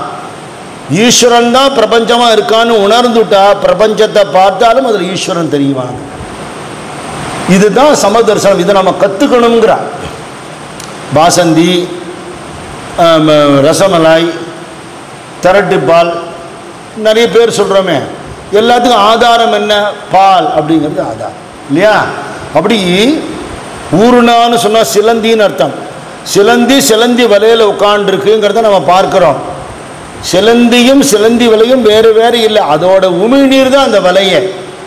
ஈஸ்வரன் தான் பிரபஞ்சமாக இருக்கான்னு உணர்ந்துட்டா பிரபஞ்சத்தை பார்த்தாலும் அதில் ஈஸ்வரன் தெரியுவாங்க. இதுதான் சமதர்சனம். இதை நம்ம கற்றுக்கணுங்கிறா. பாசந்தி, ரசமலாய், திரட்டுப்பால் நிறைய பேர் சொல்கிறோமே, எல்லாத்துக்கும் ஆதாரம் என்ன? பால் அப்படிங்கிறது ஆதாரம் இல்லையா? அப்படி ஊருனான்னு சொன்னால் சிலந்தின்னு அர்த்தம். சிலந்தி வலையில் உட்காண்டிருக்குங்கிறத நம்ம பார்க்குறோம். சிலந்தியும் சிலந்தி வலையும் வேறு வேறு இல்லை. அதோட உமிழ்நீர் தான் அந்த வலையை,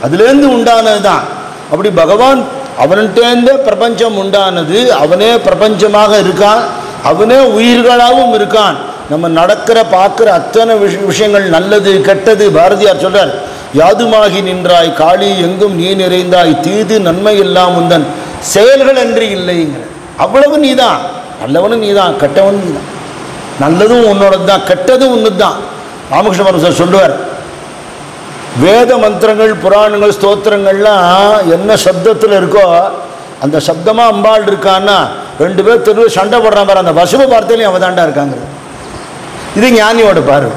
அதுலேருந்து உண்டானது தான். அப்படி பகவான் அவன்கிட்டேருந்தே பிரபஞ்சம் உண்டானது. அவனே பிரபஞ்சமாக இருக்கான், அவனே உயிர்களாகவும் இருக்கான். நம்ம நடக்கிற பார்க்குற அத்தனை விஷயங்கள் நல்லது கெட்டது. பாரதியார் சொல்றார், யாதுமாகி நின்றாய் காளி எங்கும் நீ நிறைந்தாய் தீது நன்மை எல்லாம் உந்தன் செயல்கள் என்று இல்லைங்கிற. அவ்வளவு நீதான், நல்லவனும் நீதான், கெட்டவனும் நீதான். நல்லதும் உன்னோடது தான், கெட்டதும் ஒன்று தான். ராமகிருஷ்ண பரமஹம்சர் சொல்லுவார், வேத மந்திரங்கள் புராணங்கள் ஸ்தோத்திரங்கள்லாம் என்ன சப்தத்தில் இருக்கோ அந்த சப்தமாக அம்பாள் இருக்கான்னா ரெண்டு பேர் தெருவில் சண்டை போடுறான் பாரு, அந்த வசுவ வார்த்தையிலையும் அவதாண்டா இருக்காங்க. இது ஞானியோட பாரு.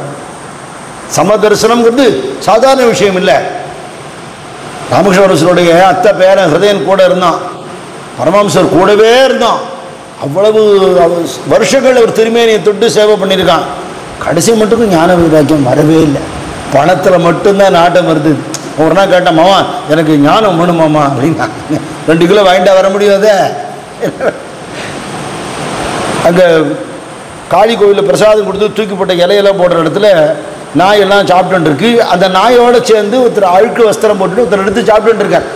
சமதர்சனம்ங்கிறது சாதாரண விஷயம் இல்லை. ராமகிருஷ்ண பரமஹம்சருடைய அத்தை பேரன் ஹிருதயன் கூட இருந்தான், பரமஹம்சர் கூடவே இருந்தான். அவ்வளவு வருஷங்கள் அவர் திருமேனியை தொட்டு சேவை பண்ணியிருக்கான். கடைசி மட்டும் ஞான வைராக்கியம் வரவே இல்லை. பணத்தில் மட்டும்தான் நாட்டம் வருது. ஒரு நாள் கேட்டான், மாமா எனக்கு ஞானம் வேணுமாமா அப்படின்னா. 2 கிலோ வாங்கிட்டா வர முடியாதே. அங்கே காளி கோவிலில் பிரசாதம் கொடுத்து தூக்கிப்பட்ட இலையெல்லாம் போடுற இடத்துல நாயெல்லாம் சாப்பிட்டு இருக்கு. அந்த நாயோடு சேர்ந்து ஒருத்தர் அழுக்கு வஸ்திரம் போட்டுட்டு ஒருத்தர் எடுத்து சாப்பிட்டு இருக்கார்.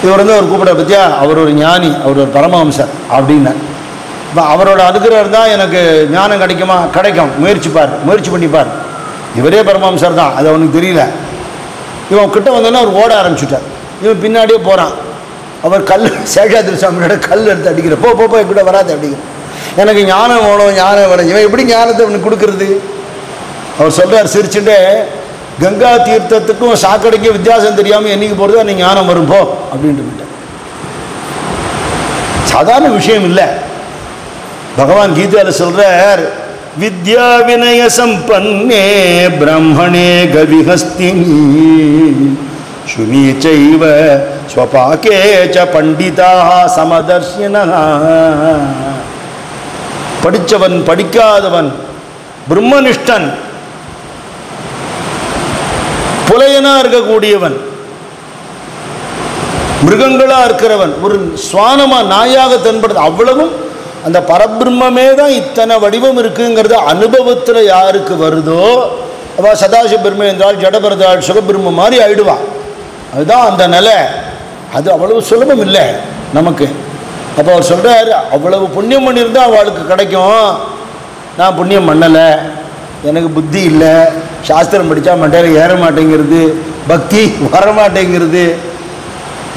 இவர் வந்து அவர் கூப்பிட பற்றியா, அவர் ஒரு ஞானி, அவர் ஒரு பரமஹம்சர் அப்படின்னு. இப்போ அவரோட அனுகிரகம் தான் எனக்கு ஞானம் கிடைக்குமா? கிடைக்கும், முயற்சி பண்ணிப்பார். இவரே பரமஹம்சர் தான், அது அவனுக்கு தெரியல. இவன் கிட்ட வந்தோன்னா அவர் ஓட ஆரம்பிச்சுட்டார். இவன் பின்னாடியே போகிறான். அவர் சேஷாதிரி சாமியோட கல் எடுத்து அடிக்கிற, போ கூட வராது அப்படிங்கிற. எனக்கு ஞானம் வேணும். இவன் எப்படி ஞானத்தை அவனுக்கு கொடுக்கறது? அவர் சொல்கிறார் சிரிச்சுட்டே, கங்கா தீர்த்தத்துக்கும் சாக்கடைக்கும் வித்தியாசம் தெரியாமல் என்னைக்கு போகிறது அன்னைக்கு ஞானம் வரும் போ அப்படின்ட்டு விட்டார். சாதாரண விஷயம் இல்லை. பகவான் கீதையில் சொல்றார், வித்யா வினய சம்பன்னே பிரம்மணே கவிஹஸ்தினி சுனி சைவ ஸ்வபாகே ச பண்டிதா சமதர்ஷினஹ. படித்தவன் படிக்காதவன், பிரம்மனிஷ்டன், புலையனா இருக்கக்கூடியவன், மிருகங்களா இருக்கிறவன், ஒரு சுவானமா நாயாக தென்படுது. அவ்வளவும் அந்த பரபிரம்மே தான் இத்தனை வடிவம் இருக்குங்கிறது அனுபவத்தில் யாருக்கு வருதோ அவ சதாசிவ பிரம்மை என்றால் ஜடபரதாள் சுகபிரம்ம மாதிரி ஆயிடுவா. அதுதான் அந்த நிலை. அது அவ்வளவு சுலபம் இல்லை நமக்கு. அப்போ அவர் சொல்கிறார், அவ்வளவு புண்ணியம் பண்ணியிருந்தால் அவளுக்கு கிடைக்கும். நான் புண்ணியம் பண்ணலை, எனக்கு புத்தி இல்லை, சாஸ்திரம் படித்தா மண்டையில் ஏற மாட்டேங்கிறது, பக்தி வரமாட்டேங்கிறது,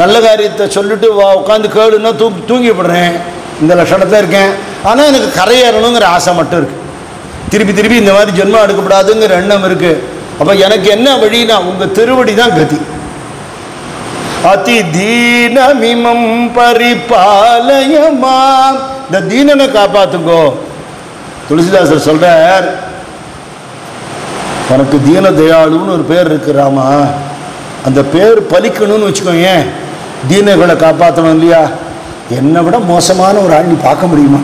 நல்ல காரியத்தை சொல்லிட்டு உட்காந்து கேளுன்னா தூங்கிவிடுறேன், இந்த லட்சணத்தில் இருக்கேன். ஆனால் எனக்கு கரையேறணுங்கிற ஆசை மட்டும் இருக்குது. திருப்பி இந்த மாதிரி ஜென்மம் எடுக்கப்படாதுங்கிற எண்ணம் இருக்குது. அப்போ எனக்கு என்ன வழினா உங்கள் திருவடி தான் கதி. அதி தீனமிமம் பரிபாலயமா, இந்த தீனனை காப்பாத்துங்கோ. துளசிதாசர் சொல்றார், உனக்கு தீன தயாளுன்னு ஒரு பேர் இருக்கிறாமா, அந்த பேர் பலிக்கணும்னு வச்சுக்கோங்க. தீனங்களை காப்பாற்றணும் இல்லையா? என்னை விட மோசமான ஒரு ஆள் நீ பார்க்க முடியுமா?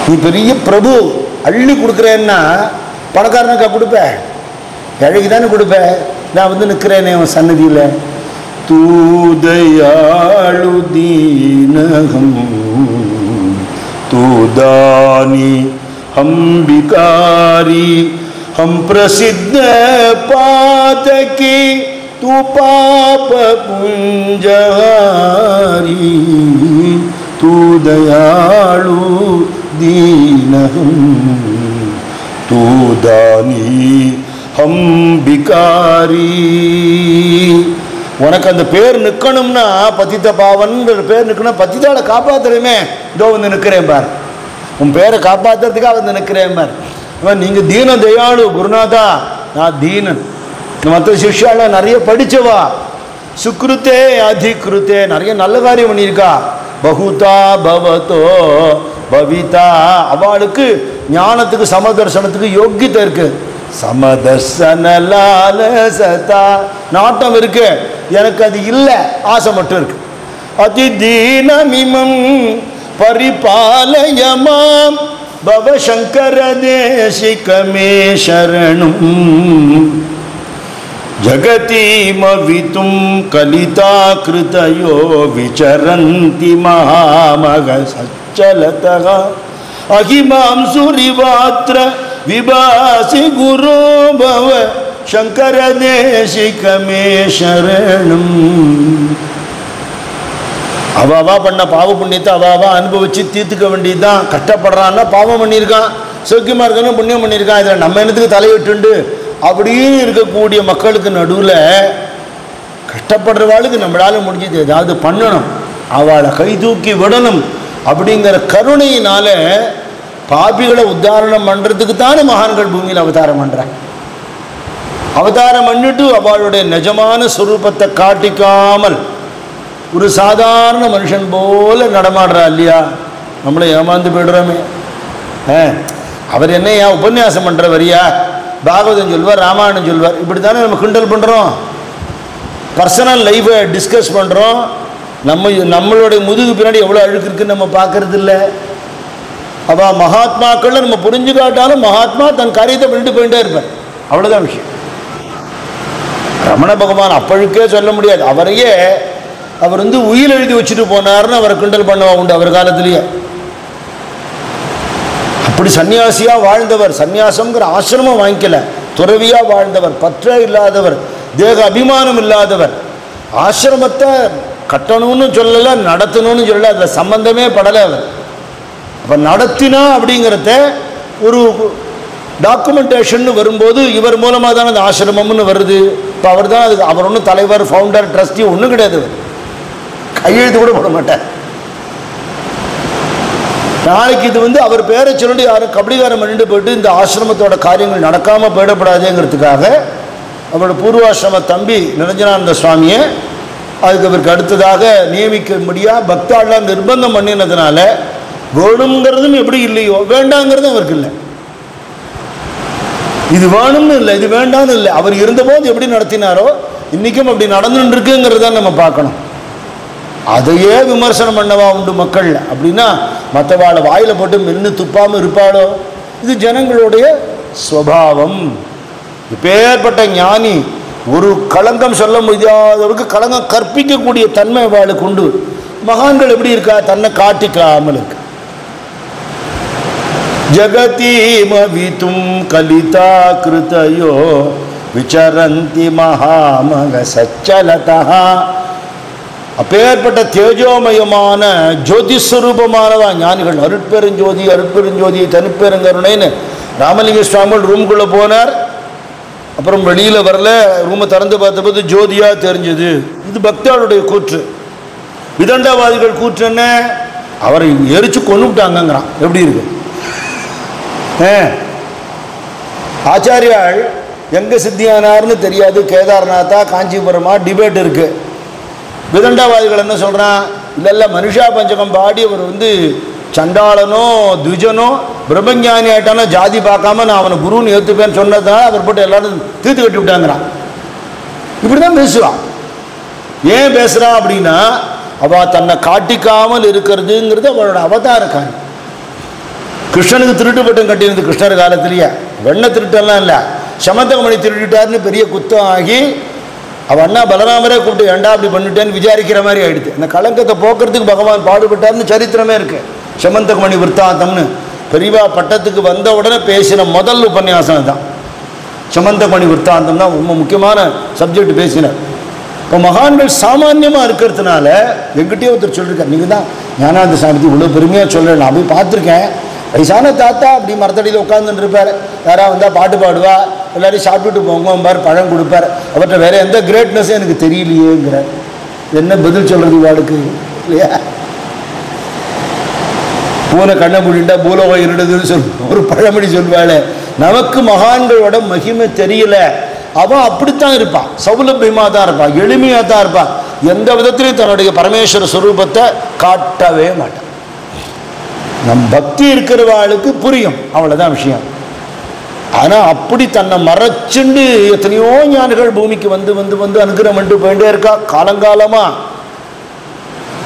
நீ பெரிய பிரபு, அள்ளி கொடுக்குறேன்னா பணக்காரனுக்கா கொடுப்ப? ஏழைக்கு தானே கொடுப்ப. நான் வந்து நிற்கிறேனே அவன் சன்னதியில். தூதயாளு தீனகம் தூதானி हम्बिकारी हम प्रसिद्ध पातकी तू पाप पुंजहारी तू दयालु दीनहम तू दानी ஹம்பிகாரி. உனக்கு அந்த பேர் நிற்கணும்னா, பதித்த பாவன்கிற பேர் நிற்கணும், பதித்தால காப்பாத்துறமே, இதோ வந்து நிற்கிறேன் பார், உன் பேரை காப்பாற்றுறதுக்காக வந்து நிற்கிறேன் பார். நீங்க தீன தயாளு குருநாதா, நான் தீனன். மற்ற சிஷ்யால நிறைய படிச்சவா, சுக்ருத்தே அதிகிருத்தே, நிறைய நல்ல காரியம் பண்ணியிருக்கா. பகுதா பவதோ பவிதா, அவளுக்கு ஞானத்துக்கு சமதர்சனத்துக்கு யோக்கியத்தை இருக்கு. சமதர்சனலாலசதா, நாட்டம் இருக்கு, எனக்கு அது இல்லை, ஆசை மட்டும் இருக்கு. அதிதீனமிமம் பரிபாலயமாம் பவசங்கர தேசிகமே சரணம். ஜகதீமவிதும் கலிதா கிருதயோ விசரந்தி மகாமக சச்சலதः அகிமாம் சுரிவாத்ர விபாசி குரு பவ சங்கர தேசிகமே சரணம். அவாவா பண்ண பாவ புண்ணியத்தை அவாவா அனுபவிச்சு தீர்த்துக்க வேண்டியதுதான். கஷ்டப்படுறான்னா பாவம் பண்ணியிருக்கான், சௌக்கியமா இருக்கணும் புண்ணியம் பண்ணியிருக்கான், இதில் நம்ம என்னத்துக்கு தலையிட்டுண்டு அப்படின்னு இருக்கக்கூடிய மக்களுக்கு நடுவில் கஷ்டப்படுறவாளுக்கு நம்மளால முடிஞ்சது ஏதாவது பண்ணணும், அவளை கை தூக்கி விடணும் அப்படிங்கிற கருணையினால பாபிகளை உத்தாரணம் பண்ணுறதுக்கு தானே மகான்கள் பூமியில் அவதாரம் பண்ணுறாங்க. அவதாரம் பண்ணிட்டு அவளுடைய நிஜமான சுரூபத்தை காட்டிக்காமல் ஒரு சாதாரண மனுஷன் போல நடமாடுறா இல்லையா, நம்மளை ஏமாந்து போய்டுறோமே. அவர் என்ன ஏன் உபன்யாசம் பண்ணுறவரியா, பாகவதம் சொல்வார், ராமாயணம் சொல்வார், இப்படி தானே நம்ம கிண்டல் பண்ணுறோம், பர்சனல் லைஃபை டிஸ்கஸ் பண்ணுறோம். நம்மளுடைய முதுகு பின்னாடி எவ்வளோ அழுக்கு இருக்குன்னு நம்ம பார்க்கறது இல்லை. அவள் மகாத்மாக்கள் நம்ம புரிஞ்சு காட்டாலும் மகாத்மா தன் காரியத்தை பண்ணிட்டு போயிட்டே இருப்பார், அவ்வளோதான் விஷயம். ரமண பகவான் அப்பழுக்கே சொல்ல முடியாது, அவரையே அவர் வந்து உயிர் எழுதி வச்சுட்டு போனார்னு அவரை கிண்டல் பண்ணவா உண்டு அவர் காலத்திலேயே. அப்படி சன்னியாசியாக வாழ்ந்தவர், சன்னியாசம்ங்கிற ஆசிரமம் வாங்கிக்கல, துறவியாக வாழ்ந்தவர், பற்றே இல்லாதவர், தேக அபிமானம் இல்லாதவர், ஆசிரமத்தை கட்டணும்னு சொல்லலை, நடத்தணும்னு சொல்லலை, அதில் சம்பந்தமே படலை அவர். அப்போ நடத்தினா அப்படிங்கிறத ஒரு டாக்குமெண்டேஷன் வரும்போது இவர் மூலமாக தானே அந்த ஆசிரமம்னு வருது. இப்போ அவர் தான் அதுக்கு, அவர் ஒன்றும் தலைவர் ஃபவுண்டர் ட்ரஸ்டி ஒன்றும் கிடையாது, கையெழுத்து கூட போட மாட்டார். நாளைக்கு இது வந்து அவர் பேரை சொல்லிட்டு யாரும் கபடிகாரம் பண்ணிட்டு போயிட்டு இந்த ஆசிரமத்தோட காரியங்கள் நடக்காமல் போயிடப்படாதுங்கிறதுக்காக அவரோட பூர்வாசிரம தம்பி நிரஞ்சனானந்த சுவாமியை அதுக்கு அவருக்கு அடுத்ததாக நியமிக்க முடியாது, பக்தாள்லாம் நிர்பந்தம் பண்ணினதுனால வேணுங்கிறதும் எப்படி இல்லையோ வேண்டாங்கிறதும் அவருக்கு இல்லை. இது வேணும்னு இல்லை, இது வேண்டாம்னு இல்லை, அவர் இருந்தபோது எப்படி நடத்தினாரோ இன்றைக்கும் அப்படி நடந்துட்டு இருக்குங்கிறத நம்ம பார்க்கணும். அதையே விமர்சனம் பண்ணவா உண்டு மக்கள் அப்படின்னா மற்றவாளை வாயில் போட்டு மென்று துப்பாமல் இருப்பாளோ, இது ஜனங்களுடைய ஸ்வபாவம். இப்பேற்பட்ட ஞானி ஒரு களங்கம் சொல்ல முடியாதவருக்கு களங்கம் கற்பிக்கக்கூடிய தன்மை அவளுக்கு உண்டு. மகான்கள் எப்படி இருக்கா, தன்னை காட்டிக்காமல் இருக்கு. ஜகதீமவிதும் கலிதா கிருதயோ விசரந்தி மகாமக சச்சலதா. அப்பேற்பட்ட தேஜோமயமான ஜோதிஸ்வரூபமானவா ஞானிகள். அருட்பெருஞ்சோதி அருட்பெருஞ்சோதி தனிப்பெருங்கருணைன்னு ராமலிங்க சுவாமிகள் ரூம்குள்ளே போனார், அப்புறம் வெளியில் வரல, ரூமை திறந்து பார்த்தபோது ஜோதியாக தெரிஞ்சது. இது பக்தாளுடைய கூற்று. விதண்டாவாதிகள் கூற்று என்ன, அவரை எரிச்சு கொண்டுட்டாங்கிறான். எப்படி இருக்கு ஆச்சாரியாள் எங்கே சித்தியானார்னு தெரியாது, கேதார்நாத்தா காஞ்சிபுரமா டிபேட் இருக்குது. விதண்டாவாதிகள் என்ன சொல்கிறான், இல்லை மனுஷா பஞ்சகம் பாடி அவர் வந்து சண்டாளனோ துஜனோ பிரம்மஞானி ஆயிட்டானோ ஜாதி பார்க்காம நான் அவனை குருன்னு ஏற்றுப்பேன்னு சொன்னதுனால அவர் போட்டு எல்லாரும் தீர்த்து கட்டி விட்டாங்கிறான். இப்படி தான் பேசுவான். ஏன் பேசுகிறான் அப்படின்னா அவள் தன்னை காட்டிக்காமல் இருக்கிறதுங்கிறது அவளோட அவதார காரியம். கிருஷ்ணனுக்கு திருட்டு பட்டம் கட்டியிருந்தது கிருஷ்ணர் காலத்திலேயே, வெண்ணை திருட்டெல்லாம் இல்லை, சமந்தகமணி திருடிட்டார்னு பெரிய குத்தம் ஆகி அவள் அண்ணா பலராமரே கூப்பிட்டு ஏண்டா அப்படி பண்ணிட்டேன்னு விசாரிக்கிற மாதிரி ஆகிடுது. அந்த கலங்கத்தை போக்குறதுக்கு பகவான் பாடுபட்டார்னு சரித்திரமே இருக்கு. சமந்தகமணி விற்த்தாந்தம்னு பெரியவா பட்டத்துக்கு வந்த உடனே பேசின முதல் உபன்யாசம் தான் சமந்தகமணி விற்த்தாந்தம் தான். ரொம்ப முக்கியமான சப்ஜெக்ட் பேசினார். இப்போ மகான்கள் சாமான்யமாக இருக்கிறதுனால எங்கிட்டே ஒருத்தர் சொல்லியிருக்கார், நீங்கள் தான் ஞானானந்த சாமிக்கு இவ்வளோ பெருமையாக சொல்கிறேன், நான் போய் பார்த்துருக்கேன், வயசான தாத்தா அப்படி மரத்தடியில் உட்காந்துட்டு இருப்பார். யாராவது வந்தால் பாட்டு பாடுவா, எல்லாரையும் சாப்பிட்டுட்டு போங்கம்பார், பழம் கொடுப்பார். அவர்கிட்ட வேற எந்த கிரேட்னஸும் எனக்கு தெரியலையேங்கிறார். என்ன பதில் சொல்றது இவாளுக்கு இல்லையா? பூனை கண்ணை மூடிண்டா பூலோகம் இருடுதுன்னு ஒரு பழமொழி சொல்வாள். நமக்கு மகான்களோட மகிமை தெரியல. அவன் அப்படித்தான் இருப்பான், சௌலபியமாக தான் இருப்பான், எளிமையாக தான் இருப்பான். எந்த விதத்திலையும் தன்னுடைய பரமேஸ்வர ஸ்வரூபத்தை காட்டவே மாட்டான். நம் பக்தி இருக்கிறவாளுக்கு புரியும், அவ்வளோதான் விஷயம். ஆனால் அப்படி தன்னை மறைச்சுண்டு எத்தனையோ ஞானிகள் பூமிக்கு வந்து வந்து வந்து அனுகிரகம் பண்ணிட்டு போயிட்டே இருக்கா காலங்காலமாக.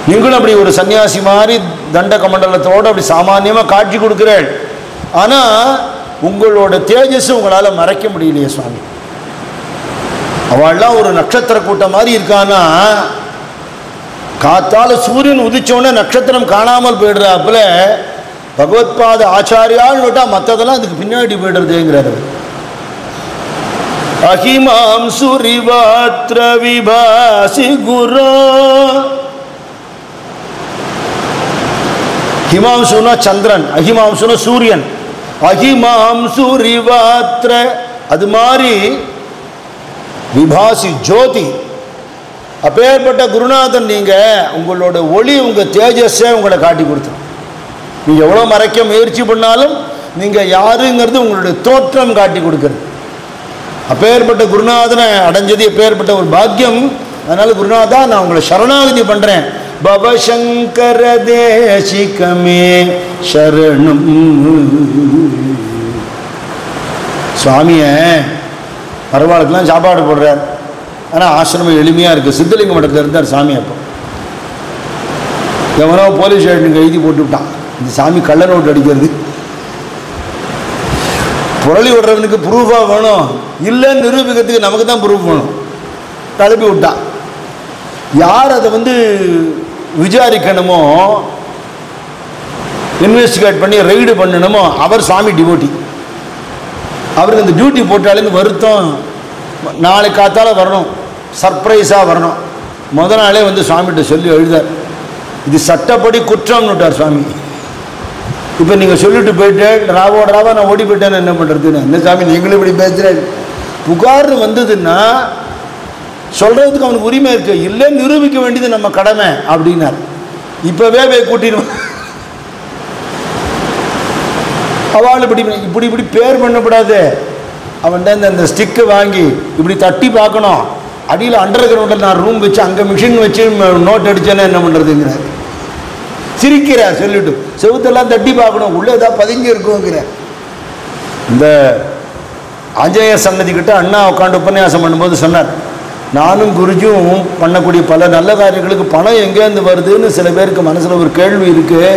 நீங்களும் அப்படி ஒரு சன்னியாசி மாதிரி தண்ட கமண்டலத்தோடு அப்படி சாமானியமாக காட்சி கொடுக்குறேன். ஆனால் உங்களோட தேஜஸ் உங்களால் மறைக்க முடியலையே சுவாமி. அவள்லாம் ஒரு நட்சத்திர கூட்டம் மாதிரி இருக்கானா, காத்தால சூரியன் உதிச்சோடனே நட்சத்திரம் காணாமல் போயிடுறாப்புல பகவத்பாத ஆச்சாரியால் விட்டா மற்றதெல்லாம் அதுக்கு பின்னாடி போயிடுறதுங்கிறாரு. அஹிமாம் சுரிவாத்ர விபாசி குரு. ஹிமாம்சுனா சந்திரன், அஹிமாம்சுனா சூரியன். அஹிமாம் சுரிவாத்ர அது மாதிரி விபாசி ஜோதி. அப்பேற்பட்ட குருநாதன் நீங்கள் உங்களோட ஒளி உங்கள் தேஜஸை உங்களை காட்டி கொடுத்துரும். நீங்கள் எவ்வளோ மறைக்க முயற்சி பண்ணாலும் நீங்கள் யாருங்கிறது உங்களுடைய தோற்றம் காட்டி கொடுக்குறது. அப்பேற்பட்ட குருநாதனை அடைஞ்சது எப்பேற்பட்ட ஒரு பாக்கியம். அதனால் குருநாதா நான் உங்களை சரணாகதி பண்ணுறேன். பவசங்கர தேசிகமே சரணம். சுவாமியை பரவாயில்லைக்கெல்லாம் சாப்பாடு போடுறார். ஆனால் ஆசிரமம் எளிமையாக இருக்குது. சித்தலிங்க மடத்தில் இருந்தார் சாமி. அப்போ எவனோ போலீஸ் ஸ்டேஷனுக்கு எழுதி போட்டு விட்டான், இந்த சாமி கள்ள நோட்டு அடிக்கிறது. புரளி விடுறவனுக்கு ப்ரூஃபாக வேணும், இல்லைன்னு நிரூபிக்கிறதுக்கு நமக்கு தான் ப்ரூஃப் வேணும். கிளப்பி விட்டான். யார் அதை விசாரிக்கணுமோ, இன்வெஸ்டிகேட் பண்ணி ரைடு பண்ணணுமோ அவர் சுவாமி டிவோட்டி. அவருக்கு இந்த டியூட்டி போட்டாலே வருத்தம். நாளைக்கு காத்தால வரணும், சர்ப்ரைஸாக வரணும். முதல் நாளே சுவாமிகிட்ட சொல்லி எழுதார், இது சட்டப்படி குற்றம்னு விட்டார் சுவாமி. இப்போ நீங்கள் சொல்லிட்டு போயிட்டு ராவோட ராவா நான் ஓடி போயிட்டேன்னு என்ன பண்ணுறதுன்னு. என்ன சாமி நீங்களும் இப்படி பேசுகிறேன். புகார்னு வந்ததுன்னா சொல்கிறதுக்கு அவனுக்கு உரிமை இருக்குது, இல்லைன்னு நிரூபிக்க வேண்டியது நம்ம கடமை அப்படின்னார். இப்போவே போய் கூட்டிடுவோம். அவள் இப்படி இப்படி இப்படி பேர் பண்ணக்கூடாது. அவன்கிட்ட இந்த ஸ்டிக்கு வாங்கி இப்படி தட்டி பார்க்கணும். அடியில் அண்டர் கிரவுண்டில் நான் ரூம் வச்சு அங்கே மிஷின் வச்சு நோட் அடித்தேன்னா என்ன பண்ணுறதுங்கிறார். சிரிக்கிறார் சொல்லிட்டு. செவுத்தெல்லாம் தட்டி பார்க்கணும், உள்ளே ஏதாவது பதுங்கி இருக்குங்கிற. இந்த ஆஞ்சநேய சன்னதி கிட்ட அண்ணா உட்காந்து உபன்யாசம் பண்ணும்போது சொன்னார், நானும் குருஜும் பண்ணக்கூடிய பல நல்ல காரியங்களுக்கு பணம் எங்கேருந்து வருதுன்னு சில பேருக்கு மனசில் ஒரு கேள்வி இருக்குது.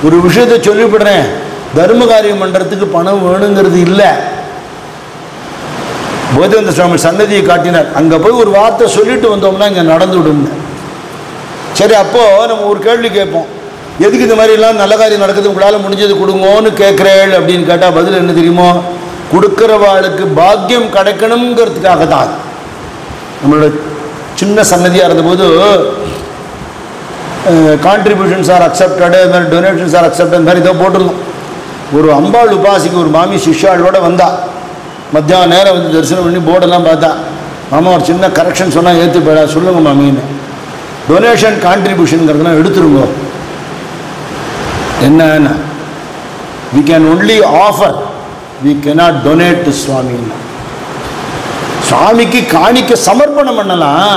ஒரு விஷயத்தை சொல்லிவிடுறேன், தர்ம காரியம் பண்ணுறதுக்கு பணம் வேணுங்கிறது இல்லை. போதேந்திர சுவாமி சன்னதியை காட்டினார். அங்கே போய் ஒரு வார்த்தை சொல்லிட்டு வந்தோம்னா இங்கே நடந்து விடும்னு. சரி, அப்போது நம்ம ஒரு கேள்வி கேட்போம், எதுக்கு இந்த மாதிரிலாம் நல்ல காரியம் நடக்குது, உங்களால் முடிஞ்சது கொடுங்கோன்னு கேட்குறேள் அப்படின்னு கேட்டால் பதில் என்ன தெரியுமோ, கொடுக்குறவாளுக்கு பாக்கியம் கிடைக்கணுங்கிறதுக்காக தான். நம்மளோட சின்ன சன்னதியாக இருந்தபோது கான்ட்ரிபியூஷன்ஸ் ஆர் அக்செப்டடு, இது மாதிரி டொனேஷன்ஸ் ஆர் அக்செப்டட், இந்த மாதிரி ஏதோ போட்டிருந்தோம். ஒரு அம்பாள் உபாசிக்கு ஒரு மாமி சிஷ்யாளோட வந்தா. மத்தியான நேரம் தரிசனம் பண்ணி போர்டெல்லாம் பார்த்தா. மாமா ஒரு சின்ன கரெக்ஷன் சொன்னால் ஏற்று போயிடா, சொல்லுங்க மாமின்னு. டொனேஷன் கான்ட்ரிபியூஷனுங்கிறதுலாம் எடுத்துருங்க. என்னன்னா, we can only offer, we cannot donate to சுவாமின்னா. சுவாமிக்கு காணிக்க சமர்ப்பணம் பண்ணலாம்,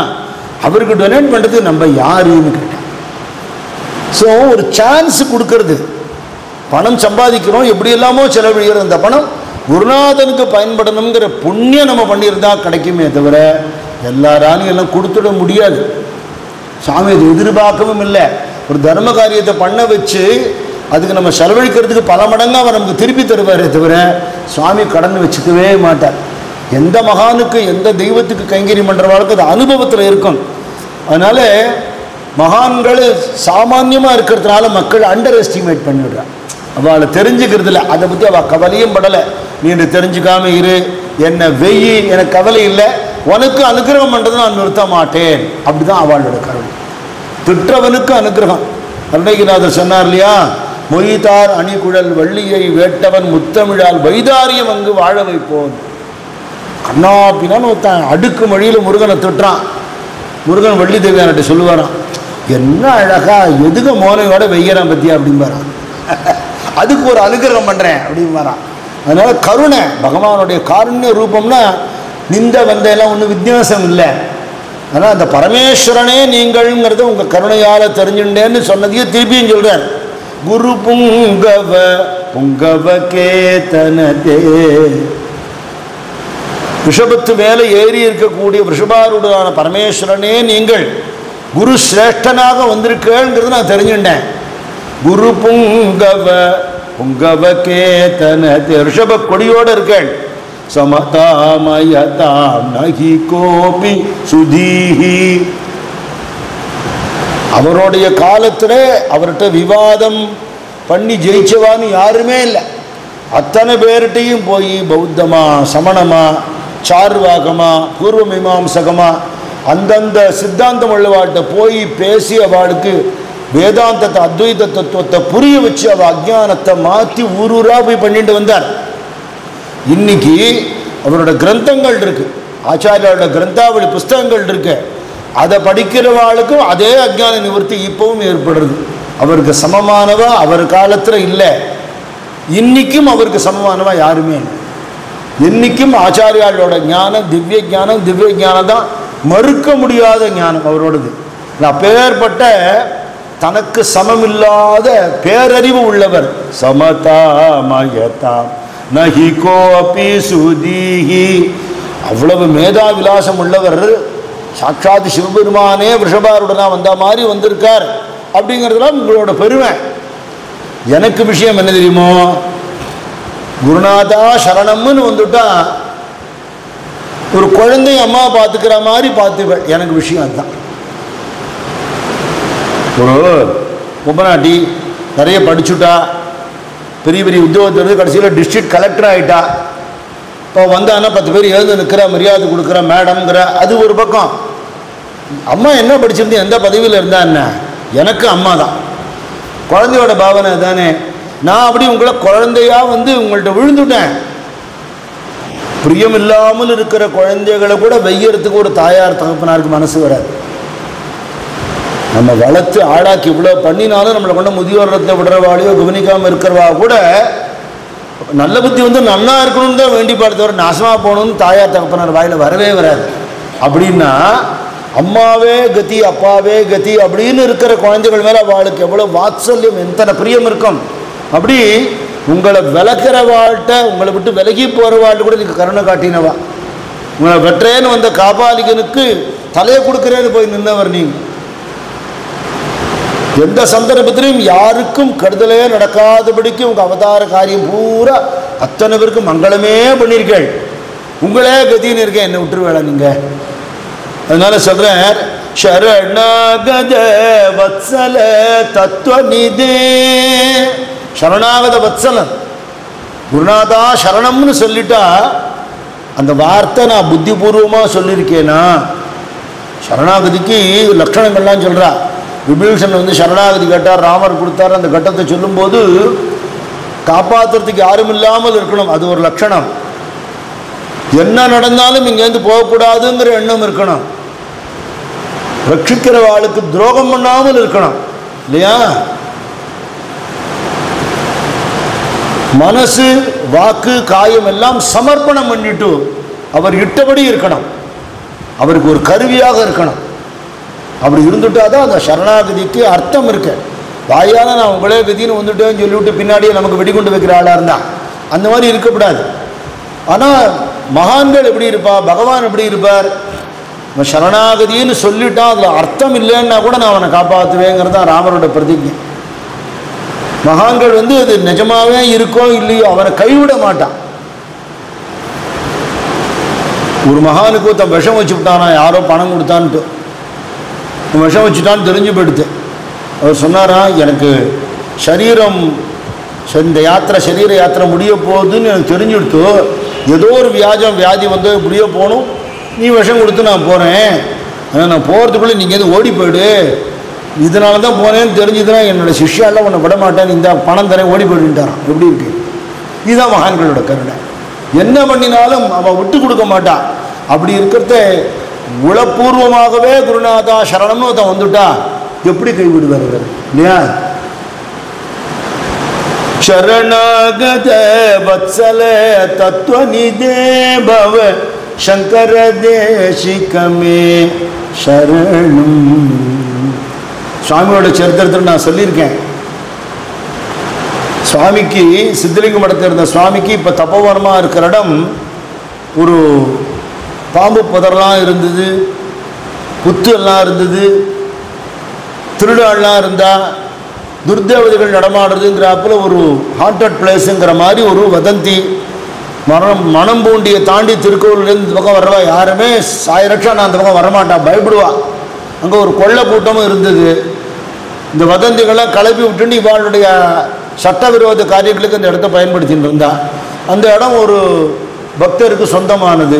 அவருக்கு டொனேட் பண்ணுறது நம்ம யாருன்னு கேட்டேன். ஸோ ஒரு சான்ஸ் கொடுக்கறது. பணம் சம்பாதிக்கிறோம், எப்படி எல்லாமோ செலவழிக்கிறோம். அந்த பணம் குருநாதனுக்கு பயன்படணுங்கிற புண்ணியம் நம்ம பண்ணியிருந்தா கிடைக்குமே தவிர எல்லாராலையும் எல்லாம் கொடுத்துட முடியாது. சாமி அது எதிர்பார்க்கவும் இல்லை. ஒரு தர்ம காரியத்தை பண்ண வச்சு அதுக்கு நம்ம செலவழிக்கிறதுக்கு பல மடங்காக அவர் நமக்கு திருப்பி தருவாரே தவிர சுவாமி கடன் வச்சுக்கவே மாட்டார். எந்த மகானுக்கு எந்த தெய்வத்துக்கு கைங்கரியம் பண்ணுறவாளுக்கு அது அனுபவத்தில் இருக்கும். அதனால் மகான்கள் சாமான்யமாக இருக்கிறதுனால மக்கள் அண்டர் எஸ்டிமேட் பண்ணிவிடுறான். அவளை தெரிஞ்சுக்கிறது இல்லை, அதை பற்றி அவள் கவலையும் படலை. நீ என்னை தெரிஞ்சுக்காம இரு, என்னை வெயி, எனக்கு கவலை இல்லை, உனக்கு அனுகிரகம் பண்ணுறது நான் நிறுத்த மாட்டேன். அப்படிதான் அவளோட கருணை. திட்டவனுக்கு அனுகிரகம். அருணகிரிநாதர் சொன்னார் இல்லையா, மொய்தார் அணிகுழல் வள்ளியை வேட்டவன் முத்தமிழால் வைதாரியம் அங்கு வாழ வைப்போம். கண்ணா பின்னான்னு ஒருத்தன் அடுக்கு மொழியில் முருகனை திட்டுறான். முருகன் வள்ளி தேவியான்கிட்ட சொல்லுவாரான், என்ன அழகா எதுக மோனையோட வெய்யறான் பத்தியா அப்படிம்பாரான். அதுக்கு ஒரு அனுகிரகம் பண்ணுறேன் அப்படிம்பாரான். அதனால கருணை பகவானுடைய காருண்ய ரூபம்னா நிந்த வந்தையெல்லாம் ஒன்றும் வித்தியாசம் இல்லை. ஆனால் அந்த பரமேஸ்வரனே நீங்கள்ங்கிறத உங்கள் கருணையால் தெரிஞ்சுட்டேன்னு சொன்னதையே திருப்பியும் சொல்கிறார். குரு புங்கவ புங்கவ கேதனதே. ரிஷபத்து மேலே ஏறி இருக்கக்கூடிய ரிஷபாரூடான பரமேஸ்வரனே நீங்கள் குரு சிரேஷ்டனாக வந்திருக்கேங்கிறது நான் தெரிஞ்சுட்டேன். குரு புங்கவ புங்கவ கேதனதே. ரிஷப கொடியோடு இருக்கேன். சமதாமயதாம் நகி கோபி சுதீஹி. அவருடைய காலத்தில் அவர்கிட்ட விவாதம் பண்ணி ஜெயிச்சவான்னு யாருமே இல்லை. அத்தனை பேர்கிட்டையும் போய் பௌத்தமா சமணமா சார்வாகமா பூர்வ மீமாம்சகமா அந்தந்த சித்தாந்தம் உள்ளவாட்ட போய் பேசி அவளுக்கு வேதாந்தத்தை அத்வைத தத்துவத்தை புரிய வச்சு அவள் அஜ்ஞானத்தை மாற்றி ஊரூராக போய் பண்ணிட்டு வந்தார். இன்னைக்கு அவரோட கிரந்தங்கள் இருக்கு, ஆச்சாரியோட கிரந்தாவளி புஸ்தகங்கள் இருக்கு. அதை படிக்கிறவாளுக்கும் அதே அஜ்ஞான நிவர்த்தி இப்பவும் ஏற்படுறது. அவருக்கு சமமானவா அவர் காலத்தில் இல்லை, இன்னைக்கும் அவருக்கு சமமானவா யாருமே இல்லை. இன்னைக்கும் ஆச்சாரியாளோட ஞானம் திவ்ய ஞானம் தான், மறுக்க முடியாத ஞானம் அவரோடது. அப்பேற்பட்ட தனக்கு சமமில்லாத பேரறிவு உள்ளவர். சமதாமயதா நஹி கோபி சுதீஹி. அவ்வளவு மேதா விலாசம் உள்ளவர். சாட்சாத் சிவபெருமானே ரிஷபாருடனா வந்த மாதிரி வந்திருக்கார் அப்படிங்கிறதுலாம் உங்களோட பெருமை. எனக்கு விஷயம் என்ன தெரியுமோ, குருநாதா சரணம்னு வந்துட்டா ஒரு குழந்தைய அம்மா பார்த்துக்கிற மாதிரி பார்த்துப்பேன். எனக்கு விஷயம் அதுதான். ஒரு பொம்பனாட்டி நிறைய படிச்சுட்டா, பெரிய பெரிய உத்தியோகத்தில் கடைசியில் டிஸ்ட்ரிக்ட் கலெக்டர் ஆகிட்டா. இப்போ வந்தான்னா 10 பேர் எழுந்து நிற்கிற மரியாதை கொடுக்குற மேடம்ங்கிற அது ஒரு பக்கம். அம்மா என்ன படிச்சிருந்து எந்த பதவியில் இருந்தா என்ன, எனக்கு அம்மா தான். குழந்தையோட பாவனை தானே. நான் அப்படி உங்களை குழந்தையா வந்து உங்கள்கிட்ட விழுந்துட்டேன். பிரியம் இல்லாமல் இருக்கிற குழந்தைகளை கூட வெய்யறதுக்கு ஒரு தாயார் தகப்பனாருக்கு மனசு வராது. நம்ம வளர்த்து ஆளாக்கி இவ்வளோ பண்ணினாலும் நம்மளை கொண்டு முதியோரத்தை விடுறவாளையோ கவனிக்காமல் இருக்கிறவா கூட நல்ல புத்தி வந்து நல்லா இருக்கணும்னு தான் வேண்டி பார்த்தவரை நாசமாக போகணும்னு தாயார் தகப்பனார் வாயில் வரவே வராது. அப்படின்னா அம்மாவே கதி அப்பாவே கதி அப்படின்னு இருக்கிற குழந்தைகள் மேலே அவளுக்கு எவ்வளோ வாத்சல்யம் எத்தனை பிரியம் இருக்கும். அப்படி உங்களை விளக்கிற வாழ்கிட்ட உங்களை விட்டு விலகி போகிற வாழ்கிட்ட கூட நீங்கள் கருணை காட்டினவா. உங்களை வெற்றேன்னு வந்த காபாலிகனுக்கு தலையை கொடுக்குறேன்னு போய் நின்றவர் நீங்கள். எந்த சந்தர்ப்பத்திலையும் யாருக்கும் கெடுதலே நடக்காதபடிக்கு உங்கள் அவதார காரியம் பூரா அத்தனை பேருக்கு மங்களமே பண்ணியிருக்கேள். உங்களே கதின்னு இருக்கேன், என்னை விட்டுருவேளா நீங்கள். அதனால சொல்கிறேன், சரணாகத வத்சல தத்துவநிதே. சரணாகத வத்சலன் குருநாதா சரணம்னு சொல்லிட்டா அந்த வார்த்தை நான் புத்திபூர்வமாக சொல்லியிருக்கேனா. சரணாகதிக்கு லட்சணங்கள்லாம் சொல்கிறா. விபீஷன் வந்து சரணாகதி கேட்டார், ராமர் கொடுத்தார். அந்த கட்டத்தை சொல்லும்போது காப்பாற்றுறதுக்கு யாரும் இல்லாமல் இருக்கணும், அது ஒரு லட்சணம். என்ன நடந்தாலும் இங்கேருந்து போகக்கூடாதுங்கிற எண்ணம் இருக்கணும். ரட்சிக்கிற ஆளுக்கு துரோகம் பண்ணாமல் இருக்கணும் இல்லையா. மனசு வாக்கு காயம் எல்லாம் சமர்ப்பணம் பண்ணிட்டு அவர் இட்டபடி இருக்கணும். அவருக்கு ஒரு கருவியாக இருக்கணும். அப்படி இருந்துட்டாதான் அந்த சரணாகதிக்கு அர்த்தம் இருக்கு. வாயால் நான் உங்களே கதின்னு வந்துட்டேன்னு சொல்லிவிட்டு பின்னாடியே நமக்கு வெடிகுண்டு வைக்கிற ஆளாக இருந்தால் அந்த மாதிரி இருக்கக்கூடாது. ஆனால் மகான்கள் எப்படி இருப்பா, பகவான் எப்படி இருப்பார், சரணாகதின்னு சொல்லிட்டான் அதில் அர்த்தம் இல்லைன்னா கூட நான் அவனை காப்பாற்றுவேங்கிறது தான் ராமரோட பிரதிஜை. மகான்கள் வந்து அது நிஜமாவே இருக்கோ இல்லையோ அவனை கைவிட மாட்டான். ஒரு மகானுக்கு தன் விஷம் வச்சு விட்டானா, யாரோ பணம் கொடுத்தான்ட்டு விஷம் வச்சுட்டான்னு தெரிஞ்சு போயிடுது. அவர் சொன்னாராம், எனக்கு சரீரம் இந்த யாத்திரை சரீர யாத்திரை முடிய போகுதுன்னு எனக்கு தெரிஞ்சுடுத்து. ஏதோ ஒரு வியாதி வந்து முடிய போகணும், நீ விஷம் கொடுத்து நான் போகிறேன். ஆனால் நான் போகிறதுக்குள்ளே நீங்கள் எது ஓடி போயிடு, இதனால தான் போனேன்னு தெரிஞ்சுதுன்னா என்னோட சிஷ்யாலாம் உன்னை விட மாட்டேன், இந்த பணம் தரேன் ஓடி போயிட்டாரான். எப்படி இருக்கு? இதுதான் மகான்களோட கருணை. என்ன பண்ணினாலும் அவன் விட்டு கொடுக்க மாட்டான். அப்படி இருக்கிறத உளப்பூர்வமாகவே குருநாதா சரணம்னு ஒருத்தன் வந்துட்டா எப்படி கைவிடுவார் இல்லையா? ಶರಣಾಗತ ವತ್ಸಲ ತತ್ವನಿಧೇ ಭವ ಶಂಕರ தேசிகமே சரணம். சுவாமியோட சரித்திரத்தில் நான் சொல்லியிருக்கேன். சுவாமிக்கு சித்தலிங்க மடத்தில் இருந்த சுவாமிக்கு இப்போ தபோவனமாக இருக்கிற இடம் ஒரு பாம்பு புதரெலாம் இருந்தது, புத்து எல்லாம் இருந்தது, திருடாள்லாம் இருந்தா, துர்தேவதைகள் நடமாடுறதுங்கிறப்பல ஒரு ஹாண்டட் பிளேஸுங்கிற மாதிரி ஒரு வதந்தி. மனம் பூண்டியை தாண்டி திருக்கோவிலேருந்து இந்த பக்கம் வர்றவா யாருமே சாயிரட்சா நான் அந்த பக்கம் வரமாட்டா, பயப்படுவா. அங்கே ஒரு கொள்ளை கூட்டமும் இருந்தது. இந்த வதந்திகள்லாம் கிளப்பி விட்டுன்னு இவாளுடைய சட்டவிரோத காரியங்களுக்கு அந்த இடத்த பயன்படுத்தின்னு இருந்தா. அந்த இடம் ஒரு பக்தருக்கு சொந்தமானது.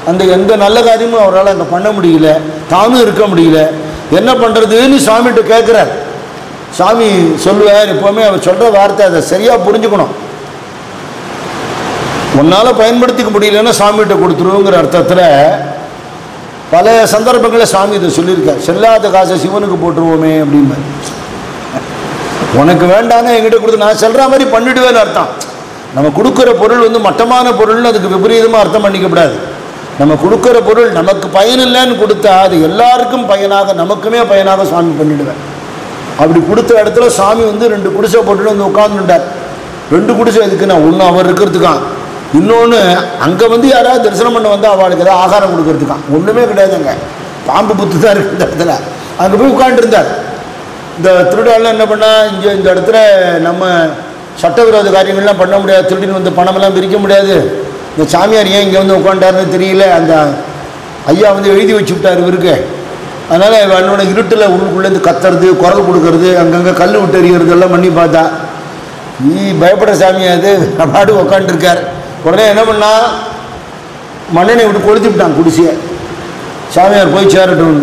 அந்த எந்த நல்ல காரியமும் அவரால் அங்கே பண்ண முடியல, தானும் இருக்க முடியல. என்ன பண்ணுறதுன்னு சுவாமிகிட்ட கேட்குறார். சாமி சொல்லுவார், எப்போவுமே அவர் சொல்கிற வார்த்தை அதை சரியாக புரிஞ்சுக்கணும். உன்னால் பயன்படுத்திக்க முடியலன்னா சாமிகிட்ட கொடுத்துருவோங்கிற அர்த்தத்தில் பல சந்தர்ப்பங்களில் சாமி இதை சொல்லியிருக்கார். செல்லாத காசை சிவனுக்கு போட்டுருவோமே அப்படின்னு. உனக்கு வேண்டான்னு என்கிட்ட கொடுத்து நான் சொல்கிற மாதிரி பண்ணிவிடுவேன்னு அர்த்தம். நம்ம கொடுக்குற பொருள் மட்டமான பொருள்னு அதுக்கு விபரீதமாக அர்த்தம் பண்ணிக்கப்படாது. நம்ம கொடுக்குற பொருள் நமக்கு பயனில்லைன்னு கொடுத்தா அது எல்லாருக்கும் பயனாக, நமக்குமே பயனாக சாமி பண்ணிவிடுவேன். அப்படி கொடுத்த இடத்துல சாமி 2 குடிசை போட்டுட்டு உட்காந்துட்டார். 2 குடிசை எதுக்குன்னா, ஒன்று அவர் இருக்கிறதுக்கான், இன்னொன்று அங்கே யாராவது தரிசனம் பண்ண வந்து அவளுக்கு ஏதாவது ஆகாரம் கொடுக்கறதுக்கான். ஒன்றுமே கிடையாதுங்க, பாம்பு புத்து தான் இருக்குது இந்த இடத்துல. அங்கே போய் உட்காந்துருந்தார். இந்த திருடாலாம் என்ன பண்ணால், இங்கே இந்த இடத்துல நம்ம சட்டவிரோத காரியங்கள்லாம் பண்ண முடியாது, திருடின்னு பணமெல்லாம் பிரிக்க முடியாது. இந்த சாமியார் ஏன் இங்கே உட்காண்டாருன்னு தெரியல. அந்த ஐயா எழுதி வச்சு விட்டார் இவருக்கு. அதனால் என்னோட இருட்டில் உள்ளுக்குள்ளேருந்து கத்துறது, குரல் கொடுக்கறது, அங்கங்கே கல் விட்டு எறிகிறது எல்லாம் பண்ணி பார்த்தா, பயப்படுற சாமியாது பாடு உக்காண்டிருக்கார். உடனே என்ன பண்ணா, மண்ணெண்ணை விட்டு கொளுத்தி விட்டான் குடிசையை. சாமியார் போய் சேரட்டும்.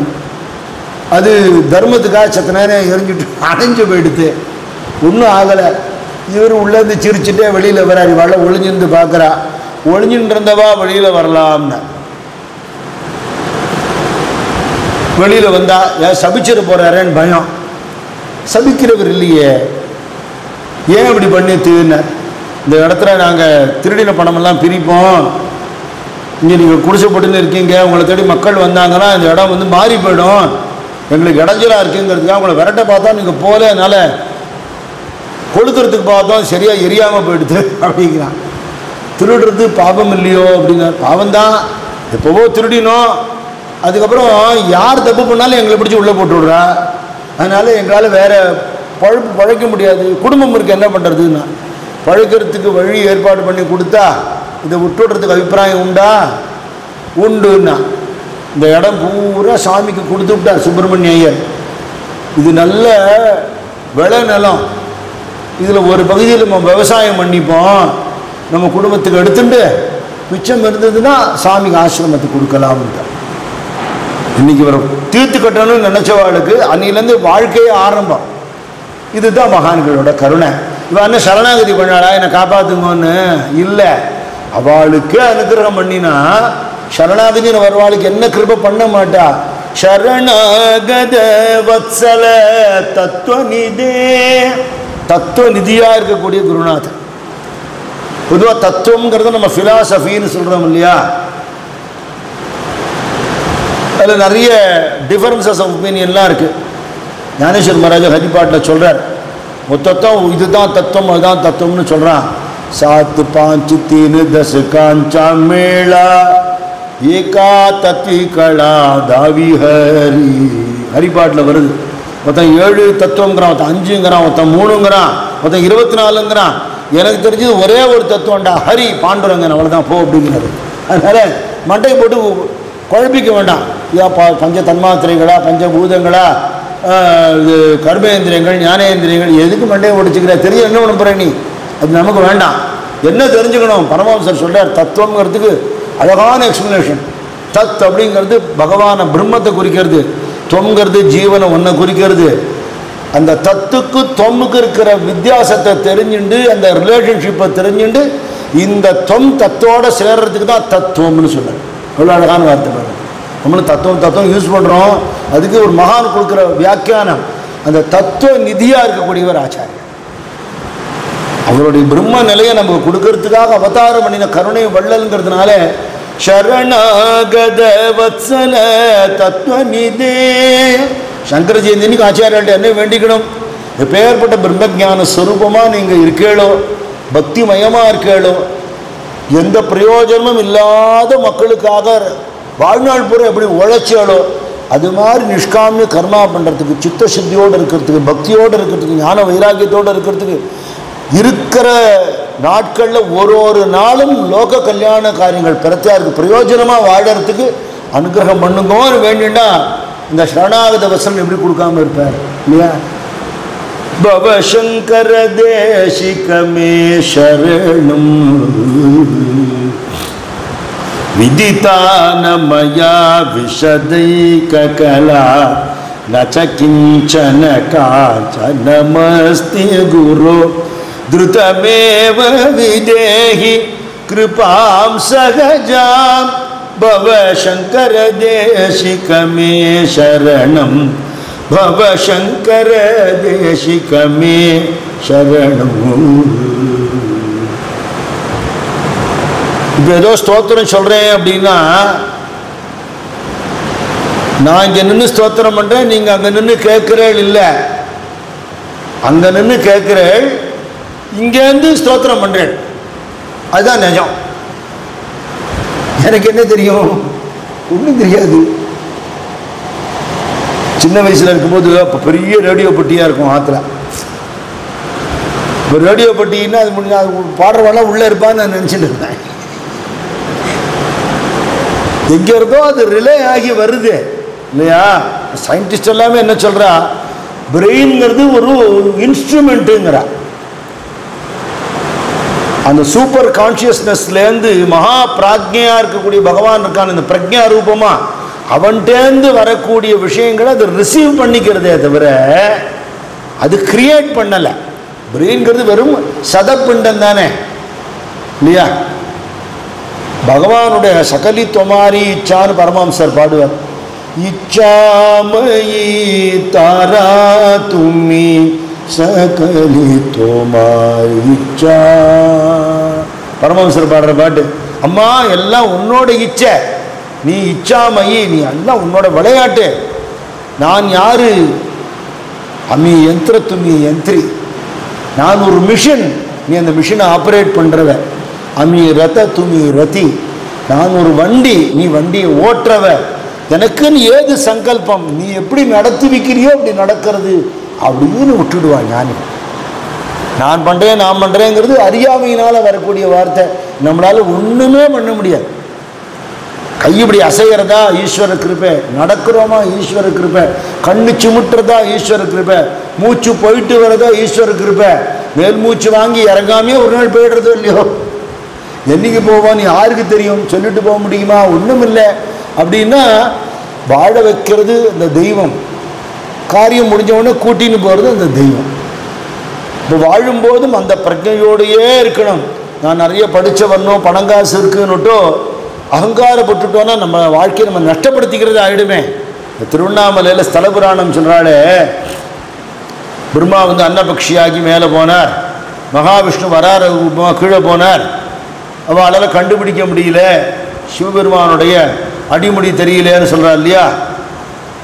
அது தர்மத்துக்காக சத்த நேரம் எரிஞ்சுட்டு அடைஞ்சு போயிடுத்து, ஒன்றும் ஆகலை. இவர் உள்ளேருந்து சிரிச்சுட்டே வெளியில் வராரு. இவாள ஒளிஞ்சிருந்து பார்க்குறா. ஒளிஞ்சுட்டு இருந்தவா வெளியில் வரலாம்னு வெளியில் வந்தா, ஏன் சபிச்சிட போகிறாரேன்னு பயம். சபிக்கிறவர் இல்லையே, ஏன் இப்படி பண்ணிட்டுன்னு. இந்த இடத்துல நாங்கள் திருடின பணமெல்லாம் பிரிப்போம், இங்கே நீங்கள் குடிசை போட்டுன்னு இருக்கீங்க, உங்களை தேடி மக்கள் வந்தாங்கன்னா இந்த இடம் மாறி போயிடும், எங்களுக்கு இடைஞ்சலாக இருக்குங்கிறதுக்காக உங்களை விரட்ட பார்த்தா நீங்கள் போல, அதனால் கொளுத்துறதுக்கு பார்த்தோம், சரியாக எரியாமல் போயிடுது அப்படிங்கிறான். திருடுறது பாவம் இல்லையோ அப்படின்னா, பாவம்தான், எப்போவோ திருடினோம், அதுக்கப்புறம் யார் தப்பு பண்ணாலும் எங்களை பிடிச்சி உள்ளே போட்டு விட்றா, அதனால் எங்களால் வேறு பழப்பு பழைக்க முடியாது, குடும்பம் இருக்குது, என்ன பண்ணுறதுன்னா. பழைக்கிறதுக்கு வழி ஏற்பாடு பண்ணி கொடுத்தா இதை விட்டுடுறதுக்கு அபிப்பிராயம் உண்டா? உண்டுன்னா. இந்த இடம் பூரா சாமிக்கு கொடுத்து விட்டார் சுப்பிரமணிய ஐயர். இது நல்ல விளை நிலம், இதில் ஒரு பகுதியில் நம்ம விவசாயம் பண்ணிப்போம், நம்ம குடும்பத்துக்கு எடுத்துட்டு மிச்சம் இருந்ததுன்னா சாமிக்கு ஆசிரமத்துக்கு கொடுக்கலாம்ட்டார். இன்னைக்கு இவரை தீர்த்து கட்டணும்னு நினைச்சவாளுக்கு அன்னிலேருந்து வாழ்க்கையே ஆரம்பம். இதுதான் மகான்களோட கருணை. இவன் என்ன சரணாகதி பண்ணாளா என்னை காப்பாற்றுங்கன்னு இல்லை, அவளுக்கே அனுகிரகம் பண்ணினா சரணாகதின்னு வருவாளுக்கு என்ன கிருபை பண்ண மாட்டா. சரணாகத வத்சல தத்துவநிதே, தத்துவநிதியா இருக்கக்கூடிய குருநாதன். பொதுவாக தத்துவங்கிறத நம்ம ஃபிலாசபின்னு சொல்கிறோம் இல்லையா, அதில் நிறைய டிஃபரன்சஸ் ஆஃப் ஒப்பீனியன்லாம் இருக்குது. ஞானேஸ்வர் மகாராஜா ஹரிபாட்டில் சொல்கிறார், மொத்தம் இதுதான் தத்துவம் அதுதான் தத்துவம்னு சொல்கிறான். 7 5 3 10 காஞ்சா மேளா ஏகா தத்வி கலா தாவி ஹரி, ஹரிபாட்டில் வருது. மொத்தம் 7 தத்துவங்கிறான், மொத்தம் 5ங்கிறான், மொத்தம் 3ங்கிறான், மொத்தம் 24ங்கிறான். எனக்கு தெரிஞ்சது ஒரே ஒரு தத்துவம்டா, ஹரி பாண்டுரங்கன், அவ்வளோதான் போ அப்படிங்கிறது. அதனால் மண்டை போட்டு குழப்பிக்க வேண்டாம். இதா பஞ்ச தன்மாத்திரைகளா, பஞ்சபூதங்களா, இது கர்மேந்திரியங்கள், ஞானேந்திரியங்கள், எதுக்கு மண்டையை ஒடிச்சுக்கிற, தெரிய என்ன பண்ண போகிற நீ, அது நமக்கு வேண்டாம். என்ன தெரிஞ்சுக்கணும், பரமஹம்சர் சொல்கிறார், தத்துவங்கிறதுக்கு அழகான எக்ஸ்பிளனேஷன். தத் அப்படிங்கிறது பகவானை பிரம்மத்தை குறிக்கிறது, தொங்கிறது ஜீவனை ஒன்றை குறிக்கிறது, அந்த தத்துக்கு தொம்முக்கு இருக்கிற வித்தியாசத்தை தெரிஞ்சுண்டு அந்த ரிலேஷன்ஷிப்பை தெரிஞ்சுண்டு இந்த தொம் தத்தோட சேர்றதுக்கு தான் தத்துவம்னு சொல்றாரு. எவ்வளோ அழகான வார்த்தை பாருங்க. நம்மளும் தத்துவம் யூஸ் பண்ணுறோம். அதுக்கு ஒரு மகான் கொடுக்குற வியாக்கியானம். அந்த தத்துவ நிதியாக இருக்கக்கூடியவர் ஆச்சாரியர். அவருடைய பிரம்ம நிலையை நமக்கு கொடுக்கறதுக்காக அவதாரம் பண்ணின கருணை வள்ளல்ங்கிறதுனால சரணாகத வத்சல தத்துவ நிதே. சங்கர ஜெயந்திக்கு ஆச்சாரியால்ட்ட என்ன வேண்டிக்கணும்? எப்பேற்பட்ட பிரம்மஜான ஸ்வரூபமாக நீங்கள் இருக்கேளோ, பக்திமயமாக இருக்கேளோ, எந்த பிரயோஜனமும் இல்லாத மக்களுக்காக வாழ்நாள் பூரா எப்படி உழைச்சாலோ அது மாதிரி நிஷ்காமிய கர்மா பண்ணுறதுக்கு, சித்த சுத்தியோடு இருக்கிறதுக்கு, பக்தியோடு இருக்கிறதுக்கு, ஞான வைராக்கியத்தோடு இருக்கிறதுக்கு இருக்கிற நாட்களில் ஒரு நாளும் லோக கல்யாண காரியங்கள் பிரத்தியாருக்கு பிரயோஜனமாக வாழறதுக்கு அனுகிரகம் பண்ணுங்கன்னு வேண்டினா இந்த சரணாகத வசனம் எப்படி கொடுக்காம இருப்பார் இல்லையா? பவசங்கர தேசிகமே சரணம் விதிதானமயா விஷதைககலா நச கிஞ்சன காஞ்சனமஸ்தி குரு த்ருதமேவ விதேஹி கிருபாம் சகஜாம் பவசங்கர தேசிகமே சரணம் பவசங்கர தேசிகமே சரணம். இப்போ ஏதோ ஸ்தோத்திரம் சொல்கிறேன் அப்படின்னா நான் இங்கே நின்று ஸ்தோத்திரம் பண்ணுறேன், நீங்கள் அங்கே நின்று கேட்குறேள் இல்லை, அங்கே நின்று கேட்குறேள், இங்கேருந்து ஸ்தோத்திரம் பண்ணுறேன், அதுதான் நிஜம். எனக்கு என்ன தெரியும்? ஒன்றும் தெரியாது. சின்ன வயசில் இருக்கும்போது அப்போ பெரிய ரேடியோ பெட்டியாக இருக்கும் ஆற்றுல. இப்போ ரேடியோ பெட்டின்னா அது முடிஞ்ச பாடுறவெல்லாம் உள்ளே இருப்பான்னு நான் நினச்சிட்டு இருந்தேன். எங்கே இருந்தோ அது ரிலே ஆகி வருது இல்லையா? சயின்டிஸ்ட் எல்லாமே என்ன சொல்கிறா, பிரெயின்ங்கிறது ஒரு இன்ஸ்ட்ருமெண்ட்டுங்கிறா. அந்த சூப்பர் கான்சியஸ்னஸ்லேருந்து மகா பிராஜ்ஞையாக இருக்கக்கூடிய பகவான் இருக்கான், இந்த பிரஜா ரூபமாக அவன்கிட்டேருந்து வரக்கூடிய விஷயங்களை அது ரிசீவ் பண்ணிக்கிறதே தவிர அது கிரியேட் பண்ணலை. பிரெயின்ங்கிறது வெறும் சதப்பிண்டம் தானே இல்லையா? பகவானுடைய சகலி தொமாரி இச்சான்னு பரமஹம்சர் பாடுவார். இச்சாமயி தாரா தும்மி சகலி தோமாரி இச்சா. பரமஹம்சர் பாடுற பாட்டு. அம்மா எல்லாம் உன்னோட இச்சை, நீ இச்சாமயி, நீ எல்லாம் உன்னோட விளையாட்டு. நான் யாரு? அம்மி யந்திர தும்மி யந்திரி. நான் ஒரு மிஷின், நீ அந்த மிஷினை ஆப்ரேட் பண்ணுறவ. அம்மி ரத துமி ரதி. நான் ஒரு வண்டி, நீ வண்டியை ஓட்டுறவ. எனக்குன்னு ஏது சங்கல்பம், நீ எப்படி நடத்தி வைக்கிறியோ அப்படி நடக்கிறது அப்படின்னு விட்டுடுவான் ஞானி. நான் பண்ணுறேன் நான் பண்ணுறேங்கிறது அறியாமையினால் வரக்கூடிய வார்த்தை. நம்மளால் ஒன்றுமே பண்ண முடியாது. கையப்படி அசைகிறதா ஈஸ்வர கிருபை, நடக்கிறோமா ஈஸ்வர கிருபை, கண்ணு சிமுட்டுறதா ஈஸ்வர கிருபை, மூச்சு போயிட்டு வரதா ஈஸ்வர கிருபை, மேல் மூச்சு வாங்கி இறங்காமையே ஒரு நாள் போயிடுறதோ இல்லையோ, என்னைக்கு போவான்னு யாருக்கு தெரியும்? சொல்லிட்டு போக முடியுமா? ஒன்றும் இல்லை. அப்படின்னா வாழ வைக்கிறது அந்த தெய்வம், காரியம் முடிஞ்சவொடனே கூட்டின்னு போகிறது அந்த தெய்வம். இப்போ வாழும்போதும் அந்த பிரஜையோடையே இருக்கணும். நான் நிறைய படித்தவனோ பணங்காசு இருக்குன்னுட்டோ அகங்காரப்பட்டுட்டோன்னா நம்ம வாழ்க்கையை நம்ம நஷ்டப்படுத்திக்கிறது ஆகிடுமே. இந்த திருவண்ணாமலையில் ஸ்தல புராணம் சொல்கிறாளே, பிரம்மா அன்னபக்ஷியாகி மேலே போனார், மகாவிஷ்ணு வரார கீழே போனார். அவளால் கண்டுபிடிக்க முடியல, சிவபெருமானுடைய அடிமுடி தெரியலேன்னு சொல்கிறார் இல்லையா?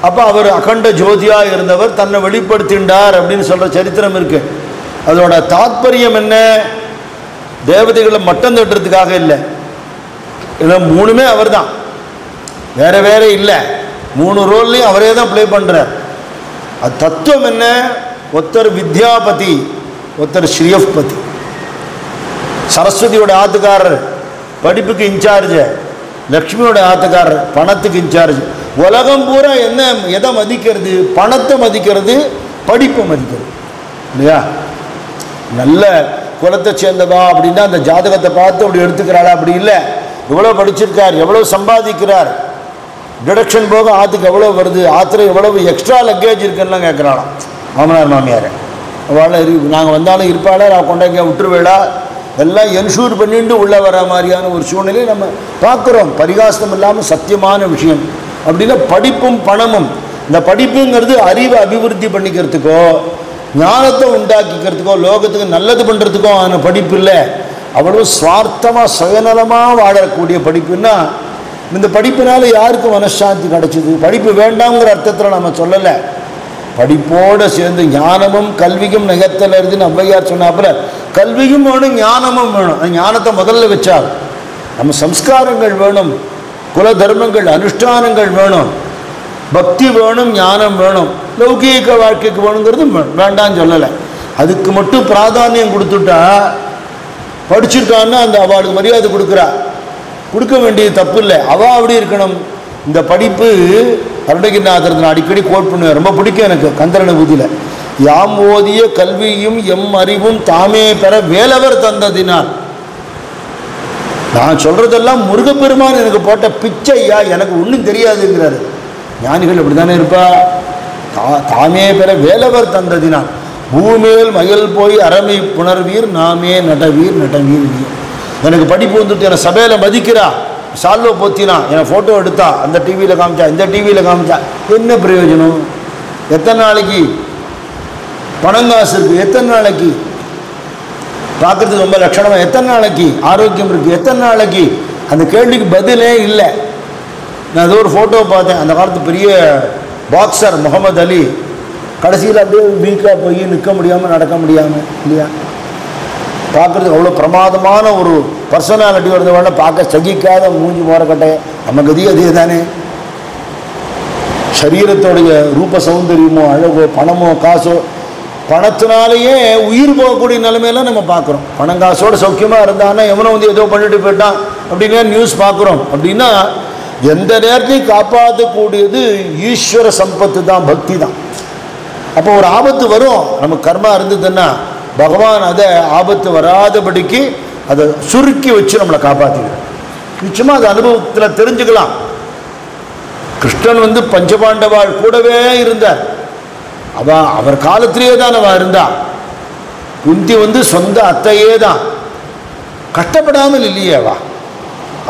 அப்போ அவர் அகண்ட ஜோதியாக இருந்தவர் தன்னை வெளிப்படுத்தின்றார் அப்படின்னு சொல்கிற சரித்திரம் இருக்குது. அதோட தாத்பரியம் என்ன? தேவதைகளை மட்டம் தட்டுறதுக்காக இல்லை. ஏன்னா மூணுமே அவர் தான், வேற வேற இல்லை. மூணு ரோல்லையும் அவரே தான் ப்ளே பண்ணுறார். அது தத்துவம் என்ன? ஒருத்தர் வித்யாபதி, ஒருத்தர் ஸ்ரீயப்பதி. சரஸ்வதியோட ஆத்துக்காரர் படிப்புக்கு இன்சார்ஜ், லக்ஷ்மியோட ஆத்துக்காரர் பணத்துக்கு இன்சார்ஜ். உலகம் பூரா என்ன எதை மதிக்கிறது? பணத்தை மதிக்கிறது, படிப்பை மதிக்கிறது இல்லையா? நல்ல குலத்தை சேர்ந்தவா அப்படின்னா அந்த ஜாதகத்தை பார்த்து அப்படி எடுத்துக்கிறாளா? அப்படி இல்லை. எவ்வளோ படிச்சிருக்கார், எவ்வளோ சம்பாதிக்கிறார், டிடக்ஷன் போக ஆற்றுக்கு எவ்வளோ வருது, ஆற்றுல எவ்வளவு எக்ஸ்ட்ரா லக்கேஜ் இருக்குன்னா கேட்குறாளாம். மாமனார் மாமியார் அவளை நாங்கள் வந்தாலும் இருப்பாளா நான் கொண்டாங்க விட்டுருவேளா எல்லாம் என்ஷூர் பண்ணிட்டு உள்ளே வர மாதிரியான ஒரு சூழ்நிலையை நம்ம பார்க்குறோம். பரிகாசம் இல்லாமல் சத்தியமான விஷயம் அப்படின்னா படிப்பும் பணமும். இந்த படிப்புங்கிறது அறிவை அபிவிருத்தி பண்ணிக்கிறதுக்கோ ஞானத்தை உண்டாக்கிக்கிறதுக்கோ லோகத்துக்கு நல்லது பண்ணுறதுக்கோ ஆன படிப்பு இல்லை. அவ்வளோ சுவார்த்தமாக சுயநலமாக வாழக்கூடிய படிப்புன்னா இந்த படிப்பினால யாருக்கு மனசாந்தி கிடைச்சிது? படிப்பு வேண்டாங்கிற அர்த்தத்தில் நம்ம சொல்லலை. படிப்போடு சேர்ந்து ஞானமும் கல்வியும் நகத்தில் இருக்குன்னு ஔவையார் சொன்னாப்புல கல்வியும் வேணும் ஞானமும் வேணும். அந்த ஞானத்தை முதல்ல வச்சால் நம்ம சம்ஸ்காரங்கள் வேணும், குல தர்மங்கள் அனுஷ்டானங்கள் வேணும், பக்தி வேணும், ஞானம் வேணும், லௌகீக வாழ்க்கைக்கு வேணுங்கிறது வேண்டான்னு சொல்லலை. அதுக்கு மட்டும் பிராதானியம் கொடுத்துட்டா படிச்சுட்டான்னா அந்த அவளுக்கு மரியாதை கொடுக்க வேண்டியது தப்பு இல்லை. அவள் அப்படி இருக்கணும். இந்த படிப்பு அருணகிரிநாதர் நான் அடிக்கடி கோட் பண்ணுவேன், ரொம்ப பிடிக்கும் எனக்கு. கந்தரனுபூதியில் யாம் ஓதிய கல்வியும் எம் அறிவும் தாமே பெற வேலவர் தந்ததினால். நான் சொல்றதெல்லாம் முருகப்பெருமான் எனக்கு போட்ட பிச்சையா, எனக்கு ஒன்றும் தெரியாதுங்கிறாரு. ஞானிகள் அப்படி தானே இருப்பா. தாமே பெற வேலவர் தந்ததினால் பூமேல் மயல் போய் அறமை புணர்வீர் நாமே நடவீர் நடவீர். எனக்கு படிப்பு வந்துட்டு என்னை சபையில் மதிக்கிறா, சால்வோ போத்தினா, என்னை ஃபோட்டோ எடுத்தா, அந்த டிவியில் காமிச்சா இந்த டிவியில் காமிச்சா, என்ன பிரயோஜனம்? எத்தனை நாளைக்கு பணங்காசு இருக்குது? எத்தனை நாளைக்கு பார்க்குறதுக்கு ரொம்ப லட்சணமாக? எத்தனை நாளைக்கு ஆரோக்கியம் இருக்குது? எத்தனை நாளைக்கு? அந்த கேள்விக்கு பதிலே இல்லை. நான் ஏதோ ஒரு ஃபோட்டோ பார்த்தேன், அந்த காலத்து பெரிய பாக்ஸர் முகமது அலி கடைசியில் அப்படியே வீக்காக போய் நிற்க முடியாமல் நடக்க முடியாமல் இல்லையா? பார்க்குறதுக்கு அவ்வளோ பிரமாதமான ஒரு பர்சனாலிட்டி வருது, பார்க்க சகிக்காத மூஞ்சி மோரக்கட்டை. நம்ம கதி அதே தானே. சரீரத்தோடைய ரூப சௌந்தரியமோ அழகோ பணமோ காசோ, பணத்தினாலேயே உயிர் போகக்கூடிய நிலைமையெல்லாம் நம்ம பார்க்குறோம். பணம் காசோட சௌக்கியமாக இருந்தான்னா எவனோ வந்து ஏதோ பண்ணிட்டு போயிட்டான் அப்படின்னா நியூஸ் பார்க்குறோம். அப்படின்னா எந்த நேரத்தையும் காப்பாற்றக்கூடியது ஈஸ்வர சம்பத்து தான், பக்தி தான். அப்போ ஒரு ஆபத்து வரும், நமக்கு கர்மா இருந்ததுன்னா பகவான் அதை ஆபத்து வராதபடிக்கு அதை சுருக்கி வச்சு நம்மளை காப்பாற்றிக்கிறோம். நிச்சயமாக அது அனுபவத்தில் தெரிஞ்சுக்கலாம். கிருஷ்ணன் வந்து பஞ்சபாண்டவாள் கூடவே இருந்தார். அவர் காலத்திலேயே தான் அவள் இருந்தா. குந்தி வந்து சொந்த அத்தையே தான், கஷ்டப்படாமல் இல்லையே அவ.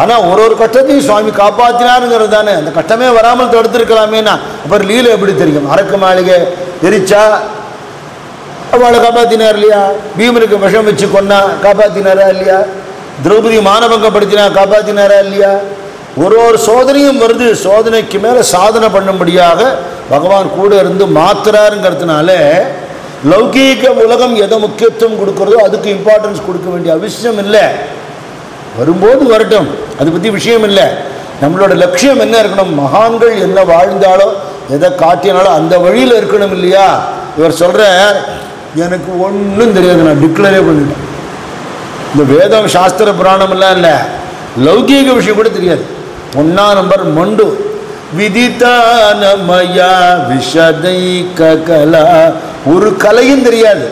ஆனால் ஒரு கஷ்டத்தையும் சுவாமி காப்பாற்றினாருங்கிறது தானே. அந்த கஷ்டமே வராமல் தடுத்திருக்கலாமேனா அப்புறம் லீலை எப்படி தெரியும்? அரக்கு மாளிகை எரிச்சா அவளை காப்பாற்றினார் இல்லையா? பீமனுக்கு விஷம் வச்சு கொன்னா காப்பாற்றினாரா இல்லையா? திரௌபதி மானபங்கப்படுத்தினா காப்பாற்றினாரா இல்லையா? ஒரு சோதனையும் வருது, சோதனைக்கு மேலே சாதனை பண்ணும்படியாக பகவான் கூட இருந்து மாத்துறாருங்கிறதுனால லௌகீக உலகம் எதை முக்கியத்துவம் கொடுக்குறதோ அதுக்கு இம்பார்ட்டன்ஸ் கொடுக்க வேண்டிய அவசியம் இல்லை. வரும்போது வரட்டும், அதை பற்றி விஷயம் இல்லை. நம்மளோட லட்சியம் என்ன இருக்கணும்? மகான்கள் என்ன வாழ்ந்தாலோ எதை காட்டினாலோ அந்த வழியில் இருக்கணும் இல்லையா? இவர் சொல்கிற எனக்கு ஒன்றும் தெரியாது, நான் டிக்ளரே பண்ணிட்டேன். இந்த வேதம் சாஸ்திர புராணமெல்லாம் இல்லை, லௌகீக விஷயம் கூட தெரியாது. 1 நம்பர் மொண்டு விதித்தானமயா விஷதை கலா, ஒரு கலையும் தெரியாது.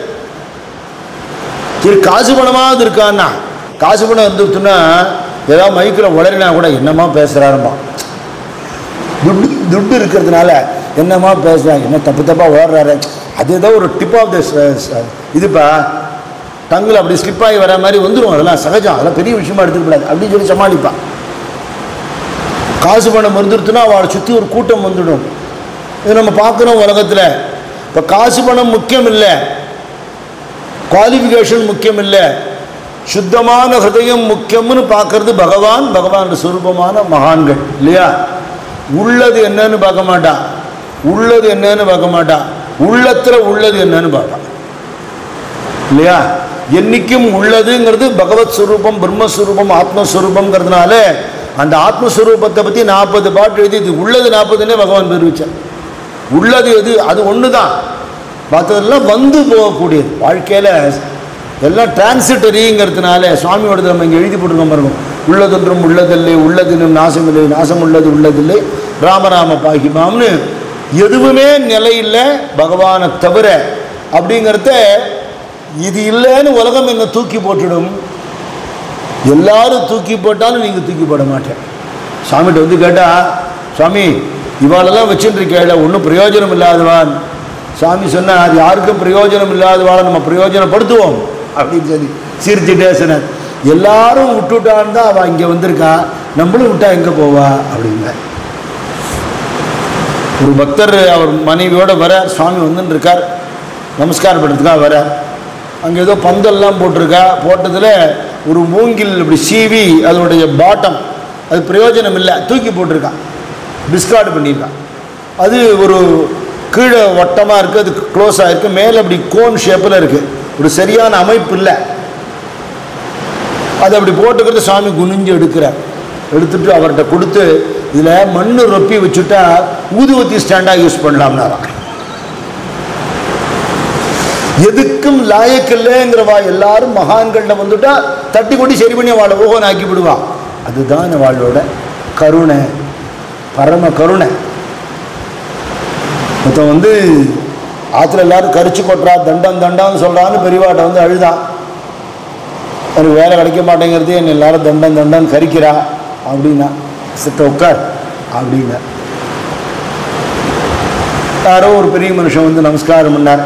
சரி காசு பணமாவது இருக்கான்னா, காசு பணம் இருந்துச்சுன்னா ஏதாவது மைக்கில் உளறினா கூட என்னமா பேசுகிறாருமா, துட்டு இருக்கிறதுனால என்னமா பேசுகிறாங்க, என்ன தப்பாக ஓடுறாரு, அது ஏதோ ஒரு டிப் ஆஃப் த இதுப்பா டங்கில் அப்படி ஸ்லிப் ஆகி வர மாதிரி வந்துடும். அதெல்லாம் சகஜம், அதெல்லாம் பெரிய விஷயமா எடுத்துக்கூடாது அப்படின்னு சொல்லி சமாளிப்பான். காசு பணம் வந்துடுத்துன்னா அவளை சுற்றி ஒரு கூட்டம் வந்துடும். இது நம்ம பார்க்குறோம் உலகத்தில். இப்போ காசு பணம் முக்கியம் இல்லை, குவாலிஃபிகேஷன் முக்கியம் இல்லை, சுத்தமான ஹிருதயம் முக்கியம்னு பார்க்கறது பகவான் சுரூபமான மகான்கள் இல்லையா? உள்ளது என்னன்னு பார்க்க மாட்டான், உள்ளது என்னன்னு பார்க்க மாட்டான், உள்ளத்தில் உள்ளது என்னன்னு பார்ப்பான் இல்லையா? என்னைக்கும் உள்ளதுங்கிறது பகவத் ஸ்வரூபம், பிரம்மஸ்வரூபம், ஆத்மஸ்வரூபம்ங்கிறதுனால அந்த ஆத்மஸ்வரூபத்தை பற்றி 40 பாட்டு எழுதி இது உள்ளது 40ன்னே பகவான் தெரிவிச்சார். உள்ளது எது? அது ஒன்று தான். மற்றதெல்லாம் வந்து போகக்கூடியது. வாழ்க்கையில் எல்லாம் டிரான்சிட்டரிங்கிறதுனால சுவாமியோடது நம்ம இங்கே எழுதி போட்டுருக்கோம் பாருங்க. உள்ளதொன்றும் உள்ளதில்லை, உள்ளதினும் நாசமில்லை, நாசம் உள்ளது உள்ளதில்லை, ராமராம பாகிமாம்னு எதுவுமே நிலையில்லை பகவானை தவிர அப்படிங்கிறத. இது இல்லைன்னு உலகம் என்ன தூக்கி போட்டுடும். எல்லாரும் தூக்கி போட்டாலும் நீங்கள் தூக்கி போட மாட்டேன். சாமிகிட்ட வந்து கேட்டால், சுவாமி இவாளெல்லாம் வச்சுட்டு இருக்கேன், ஒன்றும் பிரயோஜனம் இல்லாதவான், சுவாமி சொன்னார், அது யாருக்கும் பிரயோஜனம் இல்லாதவாளை நம்ம பிரயோஜனப்படுத்துவோம் அப்படின்னு சொல்லி சிரிச்சுட்டே சொன்னார். எல்லாரும் விட்டுவிட்டான்னு தான் அவள் இங்கே வந்திருக்கா, நம்மளும் விட்டா எங்கே போவா அப்படின்னா. ஒரு பக்தர் அவர் மனைவியோடு வரார். சுவாமி வந்துன்னு இருக்கார், நமஸ்காரம் பண்ணுறதுக்காக வரார். அங்கே ஏதோ பந்தல்லாம் போட்டிருக்கா. போட்டதில் ஒரு மூங்கில் இப்படி சீவி அதனுடைய பாட்டம் அது பிரயோஜனம் இல்லை, தூக்கி போட்டிருக்கான், டிஸ்கார்டு பண்ணியிருக்கான். அது ஒரு கீழே வட்டமாக இருக்குது, அது க்ளோஸ் ஆகிருக்கு, மேலே அப்படி கோன் ஷேப்பில் இருக்குது, ஒரு சரியான அமைப்பு இல்லை. அது அப்படி போட்டுக்கிறது சுவாமி குனிஞ்சு எடுக்கிறார். எடுத்துட்டு அவர்கிட்ட கொடுத்து, இதில் மண் ரொப்பி வச்சுட்டா ஊதுவத்தி ஸ்டாண்டாக யூஸ் பண்ணலாம்னாராம். எதுக்கும் லாயக்கில்லைங்கிறவா எல்லாரும் மகான்களில் வந்துட்டா தட்டி கொட்டி சரி பண்ணி அவளை ஓகன் ஆக்கி விடுவா. அதுதான் அவளோட கருணை, பரம கருணை. மொத்தம் வந்து ஆற்றுல எல்லாரும் கரிச்சு கொட்டுறா, தண்டம் தண்டம்னு சொல்கிறான்னு பெரியவாட்டை வந்து அழுதான். எனக்கு வேலை கிடைக்க மாட்டேங்கிறது, என்னை எல்லாரும் தண்டம் தண்டம்னு கரிக்கிறா அப்படின்னா. சித்த உட்கார் அப்படின்னா. யாரோ ஒரு பெரிய மனுஷன் வந்து நமஸ்காரம் பண்ணார்.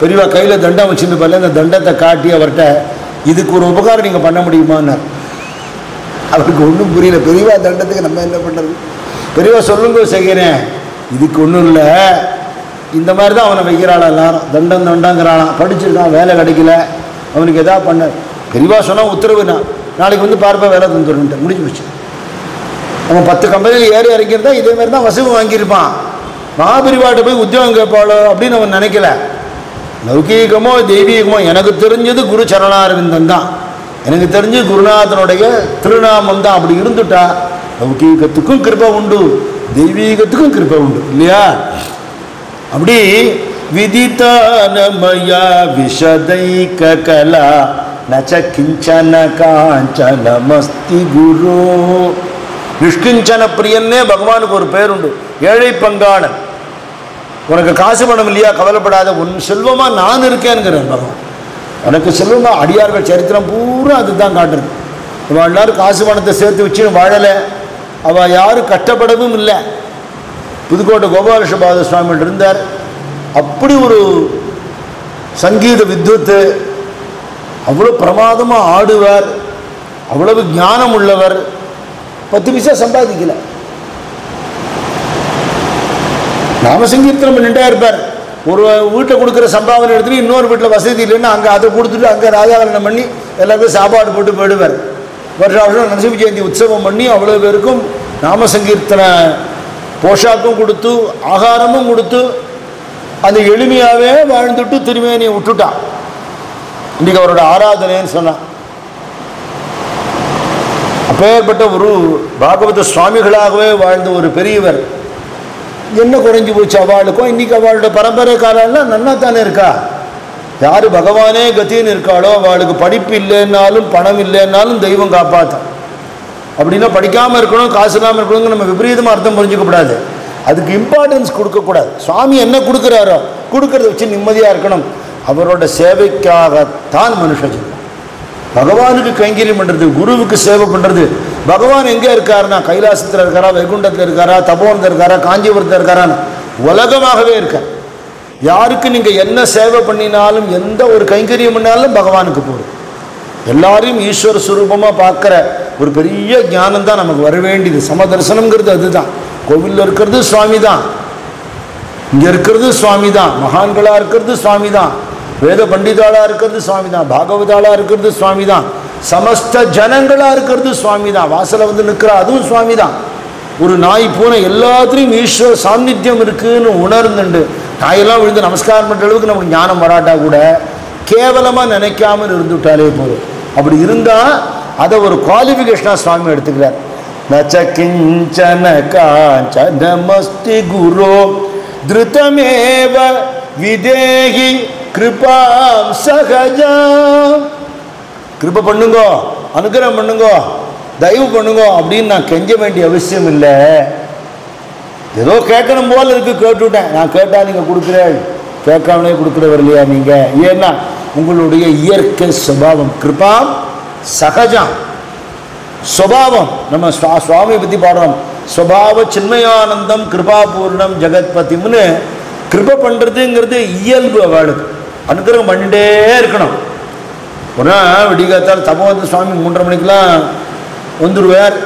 பெரியவா கையில் தண்டம் வச்சுருந்து பாருங்க, அந்த தண்டத்தை காட்டி அவர்கிட்ட, இதுக்கு ஒரு உபகாரம் நீங்கள் பண்ண முடியுமான்னார். அவருக்கு ஒன்றும் புரியல. பெரியவா தண்டத்துக்கு நம்ம என்ன பண்ணுறது? பெரியவா சொல்லுங்க செய்கிறேன், இதுக்கு ஒன்றும் இல்லை, இந்த மாதிரி தான் அவனை வைக்கிறாள் எல்லாரும், தண்டம் தண்டங்கிறாளாம், படிச்சிருக்கான், வேலை கிடைக்கல, அவனுக்கு எதாவது பண்ண. பெரியவா சொன்னால் உத்தரவுனா நாளைக்கு வந்து பார்ப்பா வேலை தந்துடுன்ட்டு முடிஞ்சு போச்சு. அவன் 10 கம்பெனியில் ஏறி இறங்கியிருந்தா இதே மாதிரி தான் வசதி வாங்கியிருப்பான். மகாபெரிவாட்ட போய் உத்தியோகம் கேட்பாளோ அப்படின்னு அவன் நினைக்கல. லௌகீகமோ தெய்வீகமோ எனக்கு தெரிஞ்சது குரு சரணாரவிந்தன் தான், எனக்கு தெரிஞ்சு குருநாதனுடைய திருநாமம் தான். அப்படி இருந்துட்டா லௌகீகத்துக்கும் கிருபை உண்டு, தெய்வீகத்துக்கும் கிருபை உண்டு இல்லையா? அப்படி விதிதானமயா விஷதைக கலா நச்ச கிஞ்சன காஞ்சனமஸ்தி குரு. நிஷ்கிஞ்சன பிரியன்னே பகவானுக்கு ஒரு பேர் உண்டு, ஏழை பங்காளன். உனக்கு காசு பணம் இல்லையா, கவலைப்படாத, உன் செல்வமா நான் இருக்கேன்கிறார் பகவான். உனக்கு செல்வமா அடியார்கள் சரித்திரம் பூரா அதுதான் காட்டுறது. அவள் எல்லாரும் காசு பணத்தை சேர்த்து வச்சு வாழலை, அவள் யாரும் கஷ்டப்படவும் இல்லை. புதுக்கோட்டை கோபாலகிருஷ்ணபாத சுவாமி இருந்தார். அப்படி ஒரு சங்கீத வித்வத்து, அவ்வளோ பிரமாதமாக ஆடுவார், அவ்வளவு ஞானம் உள்ளவர். 10 பைசா சம்பாதிக்கல, நாம சங்கீர்த்தனம் பண்ணிட்டே இருப்பார். ஒரு வீட்டை கொடுக்குற சம்பாவனை எடுத்துட்டு இன்னொரு வீட்டில் வசதி இல்லைன்னா அங்கே அதை கொடுத்துட்டு அங்கே ராஜாகரணம் பண்ணி எல்லாருக்கும் சாப்பாடு போட்டு போயிடுவார். வருஷம் நரசிம்ம ஜெயந்தி உற்சவம் பண்ணி அவ்வளோ பேருக்கும் நாம சங்கீர்த்தன போஷாக்கும் கொடுத்து ஆகாரமும் கொடுத்து அந்த எளிமையாகவே வாழ்ந்துட்டு திருமேனியை விட்டுட்டான். இன்றைக்கி அவரோட ஆராதனைன்னு சொன்னான். அப்பேற்பட்ட ஒரு பாகவத சுவாமிகளாகவே வாழ்ந்த ஒரு பெரியவர் என்ன குறைஞ்சி போச்சு அவளுக்கும்? இன்னைக்கு அவளோட பரம்பரைக்காரெல்லாம் நன்னா தானே இருக்கா. யார் பகவானே கத்தின்னு இருக்காளோ அவளுக்கு படிப்பு இல்லைன்னாலும் பணம் இல்லைன்னாலும் தெய்வம் காப்பாற்றும். அப்படின்னா படிக்காமல் இருக்கணும், காசு இல்லாமல் இருக்கணுங்க நம்ம விபரீதமாக அர்த்தம் புரிஞ்சிக்கப்படாது. அதுக்கு இம்பார்ட்டன்ஸ் கொடுக்கக்கூடாது. சுவாமி என்ன கொடுக்குறாரோ கொடுக்கறத வச்சு நிம்மதியாக இருக்கணும். அவரோட சேவைக்காகத்தான் மனுஷன் பகவானுக்கு கைங்கரியம் பண்ணுறது, குருவுக்கு சேவை பண்ணுறது. பகவான் எங்கே இருக்காருன்னா கைலாசத்தில் இருக்காரா, வைகுண்டத்தில் இருக்காரா, தபோவனத்தில் இருக்காரா, காஞ்சிபுரத்தில் இருக்காரான்னு உலகமாகவே இருக்கார். யாருக்கு நீங்கள் என்ன சேவை பண்ணினாலும் எந்த ஒரு கைங்கரியம் பண்ணாலும் பகவானுக்கு போகும். எல்லாரையும் ஈஸ்வர சுரூபமாக பார்க்குற ஒரு பெரிய ஞானம் தான் நமக்கு வர வேண்டியது. சமதர்சனம்ங்கிறது அதுதான். கோவிலில் இருக்கிறது சுவாமி தான், இங்கே இருக்கிறது சுவாமி தான், மகான்களாக இருக்கிறது சுவாமி தான், வேத பண்டிதாளாக இருக்கிறது சுவாமி தான், பாகவதாளாக இருக்கிறது சுவாமி தான், சமஸ்த ஜனங்களாக இருக்கிறது சுவாமி தான், வாசலை வந்து நிற்கிற அதுவும் சுவாமி தான். ஒரு நாய் பூனை எல்லாத்துலேயும் ஈஸ்வர சாநித்தியம் இருக்குதுன்னு உணர்ந்துண்டு நாயெல்லாம் விழுந்து நமஸ்காரம் பண்ணுற அளவுக்கு நமக்கு ஞானம் வராட்டா கூட கேவலமாக நினைக்காமல் இருந்துவிட்டாலே போதும். அப்படி இருந்தால் அதை ஒரு குவாலிஃபிகேஷனாக சுவாமி எடுத்துக்கிறார். நச்ச கிஞ்சன காஞ்சனமஸ்தி குரு திருதமேவ விதேகி கிருபாம் சகஜம். கிருபை பண்ணுங்கோ, அனுகிரகம் பண்ணுங்கோ, தயவு பண்ணுங்கோ அப்படின்னு நான் கெஞ்ச வேண்டிய அவசியம் இல்லை. ஏதோ கேட்கணும் போல் இருக்கு, கேட்டுவிட்டேன். நான் கேட்டால் நீங்கள் கொடுக்குறேன், கேட்காமலே கொடுக்குறவர் இல்லையா நீங்கள்? ஏன்னா உங்களுடைய இயற்கை சுபாவம் கிருபாம் சகஜம். சுபாவம் நம்ம சுவாமியை பற்றி பாடுறோம். சுபாவ சின்மயானந்தம் கிருபாபூர்ணம் ஜெகத்பதிம்னு கிருபை பண்ணுறதுங்கிறது இயல்பு அவளுக்கு. அனுக்கிரகம் பண்ணிகிட்டே இருக்கணும். ஒரு நாள் விடிகாத்தால் தபோவந்த சுவாமி 3:30 மணிக்கெலாம் வந்துடுவார்.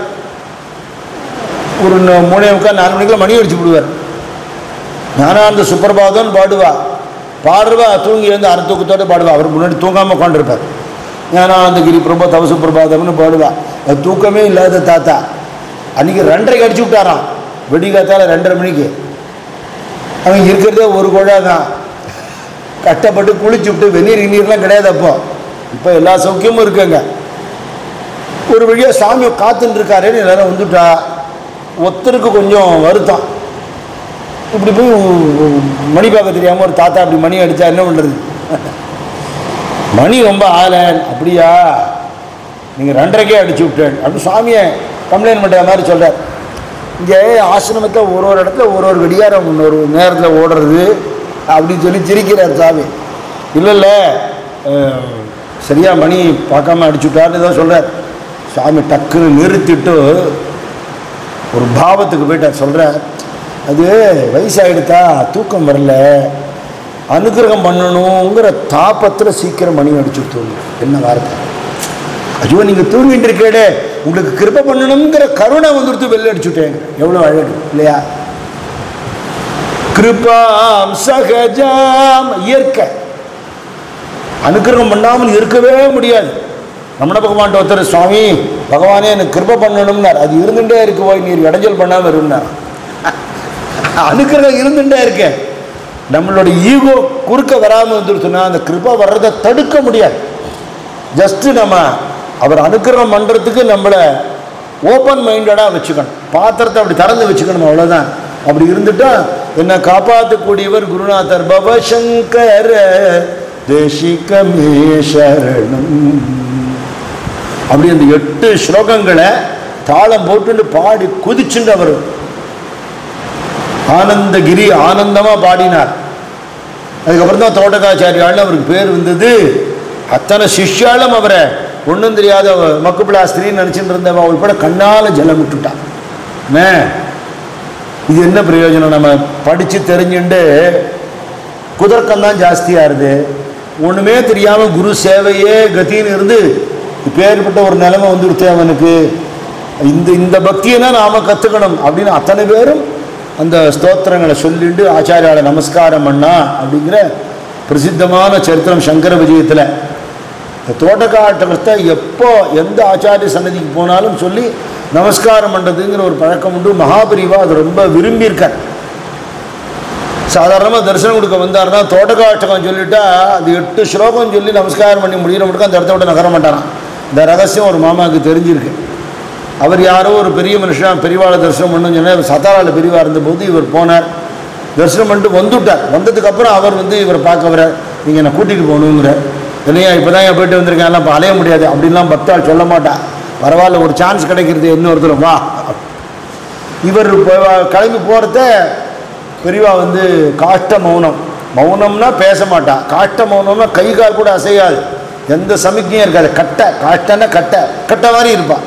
ஒரு 3:45 4 மணிக்கெலாம் மணி அடிச்சு விடுவார். ஞானானந்த சுப்பிரபாதம்னு பாடுவா தூங்கி வந்து அரை தூக்கத்தோடு பாடுவா. அவர் முன்னாடி தூங்காமல் உட்காந்துருப்பார். ஞானானந்தகிரி பிரபா தவ சுப்பிரபாதம்னு பாடுவா. அது தூக்கமே இல்லாத தாத்தா அன்றைக்கி 2:30 அடிச்சு விட்டாராம். விடிகாத்தால் 2:30 மணிக்கு. அவங்க இருக்கிறதே ஒரு குழா தான். கஷ்டப்பட்டு குளிச்சு விட்டு வெந்நீர்லாம் கிடையாது. இப்போ எல்லா சௌக்கியமும் இருக்குங்க. ஒரு வழியாக சாமி காத்துன்னு இருக்காருன்னு எல்லாரும் வந்துட்டா. ஒருத்தருக்கு கொஞ்சம் வருத்தம். இப்படி போய் மணி பார்க்க தெரியாமல் ஒரு தாத்தா அப்படி மணி அடித்தா என்ன பண்ணுறது? மணி ரொம்ப ஆலன். அப்படியா, நீங்கள் 2:30க்கே அடிச்சு விட்டேன் அப்படின்னு சாமியை கம்ப்ளைண்ட் பண்ணுற மாதிரி சொல்கிறார். இங்கே ஆசிரமத்தில் ஒரு இடத்துல ஒரு வெடியாரம் ஒரு நேரத்தில் ஓடுறது அப்படின்னு சொல்லி சிரிக்கிறார் சாமி. இல்லை சரியாக மணி பார்க்காம அடிச்சு விட்டார்னு தான் சொல்கிறார். சாமி டக்குன்னு நிறுத்திட்டு ஒரு பாவத்துக்கு போயிட்டார். சொல்கிறார், அது வயசாகிடுதா, தூக்கம் வரல, அனுகிரகம் பண்ணணுங்கிற தாபத்தில் சீக்கிரம் மணி அடிச்சு விட்டு. என்ன வார்த்தை! ஐயோ, நீங்கள் தூங்கிட்டு இருக்கேடே, உங்களுக்கு கிருபை பண்ணணுங்கிற கருணை வந்துடுத்து வெளில அடிச்சுட்டேங்க. எவ்வளோ அழகு இல்லையா? கிருபாம் சகஜாம், இயற்கை. அனுகிரகம் பண்ணாமல் இருக்கவே முடியாது. ரமண பகவான் ஒருத்தர், சுவாமி பகவானே எனக்கு கிருபை பண்ணணும்னார். அது இருந்துகிட்டே இருக்கு, போய் நீர் இடைஞ்சல் பண்ணாமல் இருந்தார். அனுகிரகம் இருந்துகிட்டே இருக்க. நம்மளோட ஈகோ குறுக்க வராமல் வந்துடுச்சுன்னா அந்த கிருபை வர்றதை தடுக்க முடியாது. ஜஸ்ட்டு நம்ம அவர் அனுகிரகம் பண்ணுறதுக்கு நம்மளை ஓப்பன் மைண்டடாக வச்சுக்கணும். பாத்திரத்தை அப்படி திறந்து வச்சுக்கணும், அவ்வளோதான். அப்படி இருந்துட்டா என்னை காப்பாற்றக்கூடியவர் குருநாதர் பவசங்கர தேசிகமே சரணம். அப்படி அந்த 8 ஸ்லோகங்களை தாளம் போட்டு பாடி குதிச்சுட்டு அவர் ஆனந்தகிரி ஆனந்தமாக பாடினார். அதுக்கப்புறம் தான் தோட்டகாச்சாரியால் அவருக்கு பேர் வந்தது. அத்தனை சிஷ்யாலும் அவரை ஒன்றும் தெரியாத மக்குப்பிளாஸ்திரின்னு நினச்சிட்டு இருந்தவன் அவள் கூட கண்ணால் ஜலம் விட்டுட்டான். இது என்ன பிரயோஜனம்? நம்ம படித்து தெரிஞ்சுட்டு குதர்க்கம்தான் ஜாஸ்தியாகுது. ஒன்றுமே தெரியாமல் குரு சேவையே கத்தின்னு இருந்து இப்போ ஏற்பட்ட ஒரு நிலைமை வந்துடுச்சு அவனுக்கு. இந்த பக்தியை தான் நாம் கற்றுக்கணும் அப்படின்னு அத்தனை பேரும் அந்த ஸ்தோத்திரங்களை சொல்லிட்டு ஆச்சாரியால நமஸ்காரம் பண்ணா அப்படிங்கிற பிரசித்தமான சரித்திரம் சங்கர விஜயத்தில். தோட்டக்காட்டத்தை எப்போ எந்த ஆச்சாரிய சன்னதிக்கு போனாலும் சொல்லி நமஸ்காரம் பண்ணுறதுங்கிற ஒரு பழக்கம் உண்டு. மகாபரிவா அது ரொம்ப விரும்பியிருக்கார். சாதாரணமாக தரிசனம் கொடுக்க வந்தார்னா தோட்டக்காட்டகம் சொல்லிட்டா அது 8 ஸ்லோகம் சொல்லி நமஸ்காரம் பண்ணி முடிகிற மட்டும் அந்த இடத்த விட்டு நகர மாட்டாராம். இந்த ரகசியம் ஒரு மாமாவுக்கு தெரிஞ்சிருக்கு. அவர் யாரோ ஒரு பெரிய மனுஷன் பெரியவாளை தரிசனம் பண்ணணும்னு சொன்னால் சத்தாராவில் பெரியவா இருந்தபோது இவர் போனார். தரிசனம் பண்ணிட்டு வந்துவிட்டார். வந்ததுக்கப்புறம் அவர் இவரை பார்க்க வர, நீங்கள் என்னை கூட்டிகிட்டு போகணுங்கிற. இல்லையா, இப்போ தான் என் போய்ட்டு வந்திருக்கேன், எல்லாம் அலைய முடியாது அப்படின்லாம் பக்தாள் சொல்ல மாட்டான். பரவாயில்ல, ஒரு சான்ஸ் கிடைக்கிறது இன்னொருத்தர் வா. இவர் கிளம்பி போகிறத பெரியவா காஷ்ட மௌனம். மௌனம்னா பேச மாட்டான். காஷ்ட மௌனம்னா கை கால் கூட அசையாது, எந்த சமிக்கையும் இருக்காது. காஷ்டன்னா கட்டை மாதிரி இருப்பான்.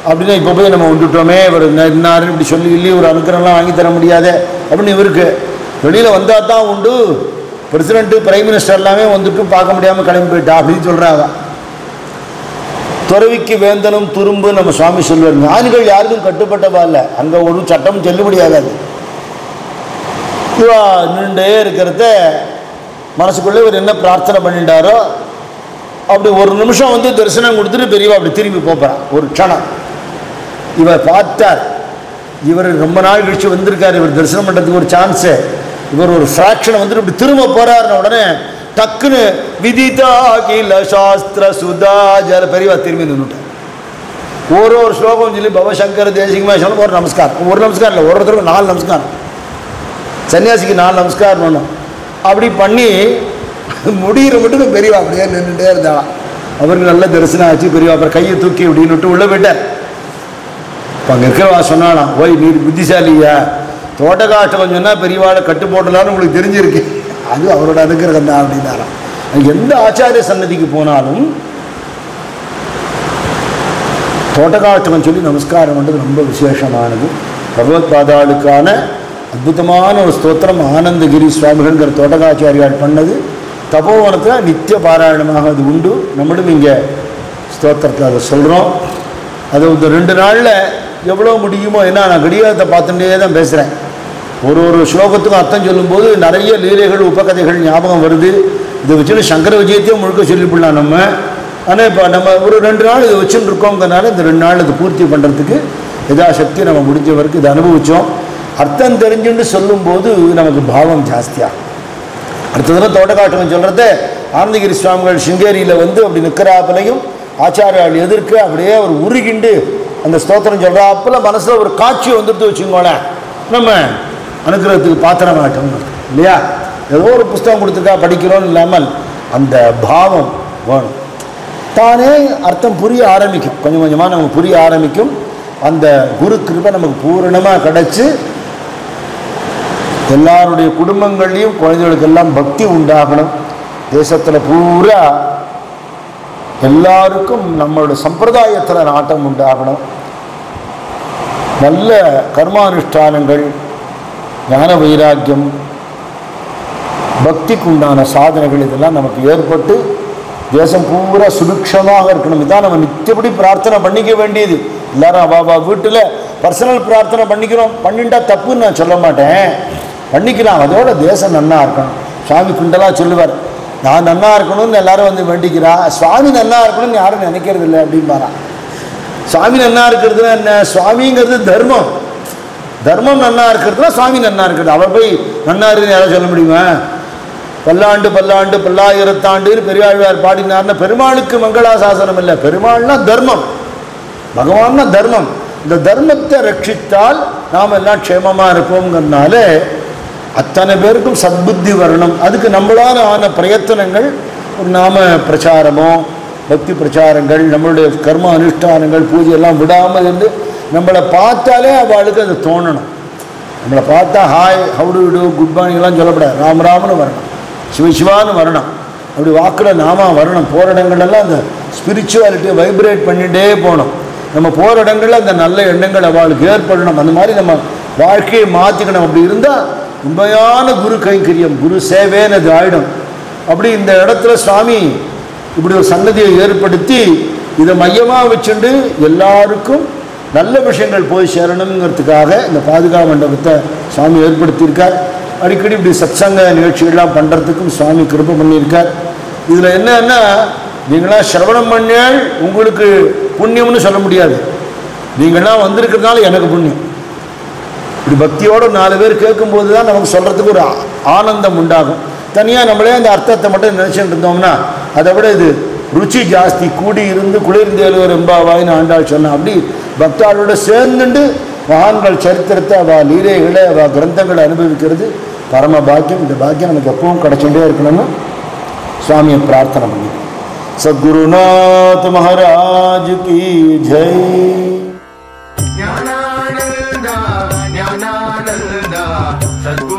அப்படின்னா இப்போ போய் நம்ம வந்துட்டோமே, இவர் என்னாருன்னு இப்படி சொல்லி இல்லை, ஒரு அனுக்கிரகம்லாம் வாங்கி தர முடியாது அப்படின்னு இவருக்கு. வெளியில் வந்தால் தான் உண்டு. பிரசிடென்ட்டு பிரைம் மினிஸ்டர் எல்லாமே வந்துட்டு பார்க்க முடியாமல் கிளம்பி போயிட்டா அப்படின்னு சொல்கிறாங்க. துறவிக்கு வேந்தனும் துரும்பு நம்ம சுவாமி சொல்வார். ஞானிகள் யாருக்கும் கட்டுப்பட்டவா இல்லை, அங்கே ஒரு சட்டமும் செல்லுபடியாகாது. இவா நின்றுட்டே இருக்கிறத மனசுக்குள்ளே இவர் என்ன பிரார்த்தனை பண்ணிட்டாரோ அப்படி ஒரு நிமிஷம் தரிசனம் கொடுத்துட்டு பெரியவா அப்படி திரும்பி போகிறார். ஒரு க்ஷணம் இவர் பார்த்தார். இவர் ரொம்ப நாள் கழிச்சு வந்திருக்கார். இவர் தரிசனம் பண்ணுறதுக்கு ஒரு சான்ஸு. இவர் ஒரு ஃப்ராக்ஷனை இப்படி திரும்ப போகிறாருன உடனே டக்குன்னு விதிதா கீழ சாஸ்திர சுதாஜர பெரியவா திரும்பி நின்றுட்டார். ஒரு ஸ்லோகம் சொல்லி பவசங்கர தேசிகமாக சொல்ல ஒரு நமஸ்காரம். ஒரு நமஸ்காரம் இல்லை, ஒருத்தருக்கு 4 நமஸ்காரம். சன்னியாசிக்கு 4 நமஸ்காரம் பண்ணணும். அப்படி பண்ணி முடிகிற மட்டும் பெரியவா அப்படியே நின்றுட்டே இருந்தாலாம். அவருக்கு நல்ல தரிசனம் ஆச்சு. பெரியவா அப்புறம் கையை தூக்கி அப்படின்னு உள்ளே போயிட்டார். இப்போ அங்கே இருக்கிறவா சொன்னாலாம், ஓய் நீர் புத்திசாலியா, தோட்டக்காஷ்டம் சொன்னால் பெரியவாளை கட்டு போட்டலான்னு உங்களுக்கு தெரிஞ்சிருக்கு, அது அவரோட அனுகிரகம் தான் அப்படின்னாராம். எந்த ஆச்சாரிய சன்னதிக்கு போனாலும் தோட்டக்காஷ்டம் சொல்லி நமஸ்காரம் பண்ணுறது ரொம்ப விசேஷமானது. பகவத் பாதாளுக்கான அற்புதமான ஒரு ஸ்தோத்திரம் ஆனந்தகிரி சுவாமிகள்ங்கிற தோட்டகாச்சாரியால் பண்ணது. தபோவனத்தில் நித்திய பாராயணமாக அது உண்டு. நம்மளும் இங்கே ஸ்தோத்திரத்தில் அதை சொல்கிறோம். அது ஒரு 2 நாளில் எவ்வளோ முடியுமோ, ஏன்னா நான் கடிகாரத்தை பார்த்துட்டே தான் பேசுகிறேன். ஒரு ஸ்லோகத்துக்கும் அர்த்தம் சொல்லும்போது நிறைய லீலைகள் உபகதைகள் ஞாபகம் வருது. இதை வச்சுட்டு சங்கர விஜயத்தையும் முழுக்க சொல்லிவிடலாம் நம்ம. ஆனால் இப்போ நம்ம ஒரு 2 நாள் இதை வச்சுட்டு இருக்கோங்கிறனால இந்த 2 நாள் இது பூர்த்தி பண்ணுறதுக்கு யதாசக்தி நம்ம முடிஞ்ச வரைக்கும் இதை அனுபவித்தோம். அர்த்தம் தெரிஞ்சுன்னு சொல்லும்போது நமக்கு பாவம் ஜாஸ்தியாகும். அடுத்த தினம் தோட்டக்காட்டவன் சொல்கிறத ஆனந்தகிரி சுவாமிகள் சிங்கேரியில் அப்படி நிற்கிறாப்பிலையும் ஆச்சாரியால் எதிர்க்க அப்படியே ஒரு உருகிண்டு அந்த ஸ்தோத்திரம் சொல்கிறாப்புல மனசில் ஒரு காட்சி வந்துட்டு வச்சுக்கோங்களேன், நம்ம அனுக்கிறதுக்கு பாத்திரமாட்டோம் இல்லையா. ஏதோ ஒரு புஸ்தகம் கொடுத்துருக்கா படிக்கிறோன்னு இல்லாமல் அந்த பாவம் வேணும். தானே அர்த்தம் புரிய ஆரம்பிக்கும், கொஞ்சம் கொஞ்சமாக நமக்கு புரிய ஆரம்பிக்கும். அந்த குரு கிருபை நமக்கு பூரணமாக கிடச்சி எல்லாருடைய குடும்பங்கள்லையும் குழந்தைகளுக்கெல்லாம் பக்தி உண்டாகணும். தேசத்தில் பூரா எல்லாருக்கும் நம்மளுடைய சம்பிரதாயத்தில் நாட்டம் உண்டாகணும். நல்ல கர்மானுஷ்டானங்கள், ஞான வைராக்கியம், பக்திக்கு உண்டான சாதனைகள் இதெல்லாம் நமக்கு ஏற்பட்டு தேசம் பூரா சுபிக்ஷமாக இருக்கணும். இதான் நம்ம நித்தியப்படி பிரார்த்தனை பண்ணிக்க வேண்டியது. எல்லாரும் பாபா வீட்டில் பர்சனல் பிரார்த்தனை பண்ணிக்கிறோம், பண்ணிட்டா தப்புன்னு நான் சொல்ல மாட்டேன், பண்ணிக்கலாம். அதோட தேசம் நன்னா இருக்கணும். சுவாமி குண்டலாக சொல்லுவார், நான் நன்னா இருக்கணும்னு எல்லாரும் வேண்டிக்கிறா, சுவாமி நன்னா இருக்கணும்னு யாரும் நினைக்கிறது இல்லை அப்படின்பாரா. சுவாமி நன்னா இருக்கிறதுனா என்ன? சுவாமிங்கிறது தர்மம், தர்மம் நன்னா இருக்கிறதுனா சுவாமி நன்னா இருக்கிறது. அவள் போய் நன்னா இருக்குன்னு யாரும் சொல்ல முடியுமா? பல்லாண்டு பல்லாண்டு பல்லாயிரத்தாண்டுன்னு பெரியாழ்வார் பாடினார்னா பெருமாளுக்கு மங்களாசாசனம் இல்லை. பெருமாள்னா தர்மம், பகவான்னா தர்மம். இந்த தர்மத்தை ரட்சித்தால் நாம் எல்லாம் க்ஷேமமாக இருப்போங்கிறதுனால அத்தனை பேருக்கும் சத்புத்தி வரணும். அதுக்கு நம்மளால் ஆன பிரயத்தனங்கள், ஒரு நாம பிரச்சாரமோ பக்தி பிரச்சாரங்கள், நம்மளுடைய கர்ம அனுஷ்டானங்கள், பூஜையெல்லாம் விடாமல் இருந்து நம்மளை பார்த்தாலே அவளுக்கு அது தோணணும். நம்மளை பார்த்தா ஹாய் ஹவுடு விடு குட் மார்னிங்லாம் சொல்லப்படாது, ராம் ராம்னு வரணும், சிவசிவான்னு வரணும். அப்படி வாக்கில் நாம வரணும். போகிற இடங்கள்லாம் அந்த ஸ்பிரிச்சுவாலிட்டியை வைப்ரேட் பண்ணிகிட்டே போகணும். நம்ம போகிற இடங்களில் அந்த நல்ல எண்ணங்கள் அவளுக்கு ஏற்படணும். அந்த மாதிரி நம்ம வாழ்க்கையை மாற்றிக்கணும். அப்படி இருந்தால் உண்மையான குரு கைங்கரியம், குரு சேவேன்னு அது ஆகிடும். அப்படி இந்த இடத்துல சுவாமி இப்படி ஒரு சன்னதியை ஏற்படுத்தி இதை மையமாக வச்சுட்டு எல்லாருக்கும் நல்ல விஷயங்கள் போய் சேரணுங்கிறதுக்காக இந்த பாதுகா மண்டபத்தை சுவாமி ஏற்படுத்தியிருக்கார். அடிக்கடி இப்படி சத்சங்க நிகழ்ச்சிகள்லாம் பண்ணுறதுக்கும் சுவாமி கிருபை பண்ணியிருக்கார். இதில் என்னன்னா, நீங்களாம் சிரவணம் பண்ணால் உங்களுக்கு புண்ணியம்னு சொல்ல முடியாது. நீங்களாம் வந்திருக்கிறதுனால எனக்கு புண்ணியம். இப்படி பக்தியோடு 4 பேர் கேட்கும்போது தான் நமக்கு சொல்கிறதுக்கு ஒரு ஆனந்தம் உண்டாகும். தனியாக நம்மளே அந்த அர்த்தத்தை மட்டும் நினச்சிட்டு இருந்தோம்னா அதை விட இது ருச்சி ஜாஸ்தி. கூடி இருந்து குளிர்ந்தேலுவர் எம்பாவாயின்னு ஆண்டாள் சொன்னா. அப்படி பக்தாளோட சேர்ந்துட்டு மகான்கள் சரித்திரத்தை, அவள் லீலைகளை, அவள் கிரந்தங்களை அனுபவிக்கிறது பரம பாக்கியம். இந்த பாக்கியம் நமக்கு எப்பவும் கிடைச்சுட்டே இருக்கணும்னு சுவாமியை பிரார்த்தனை பண்ணி சத்குருநாத் மகாராஜ் கி ஜெய். ஞானானந்தா ஞானானந்தா சத்குரு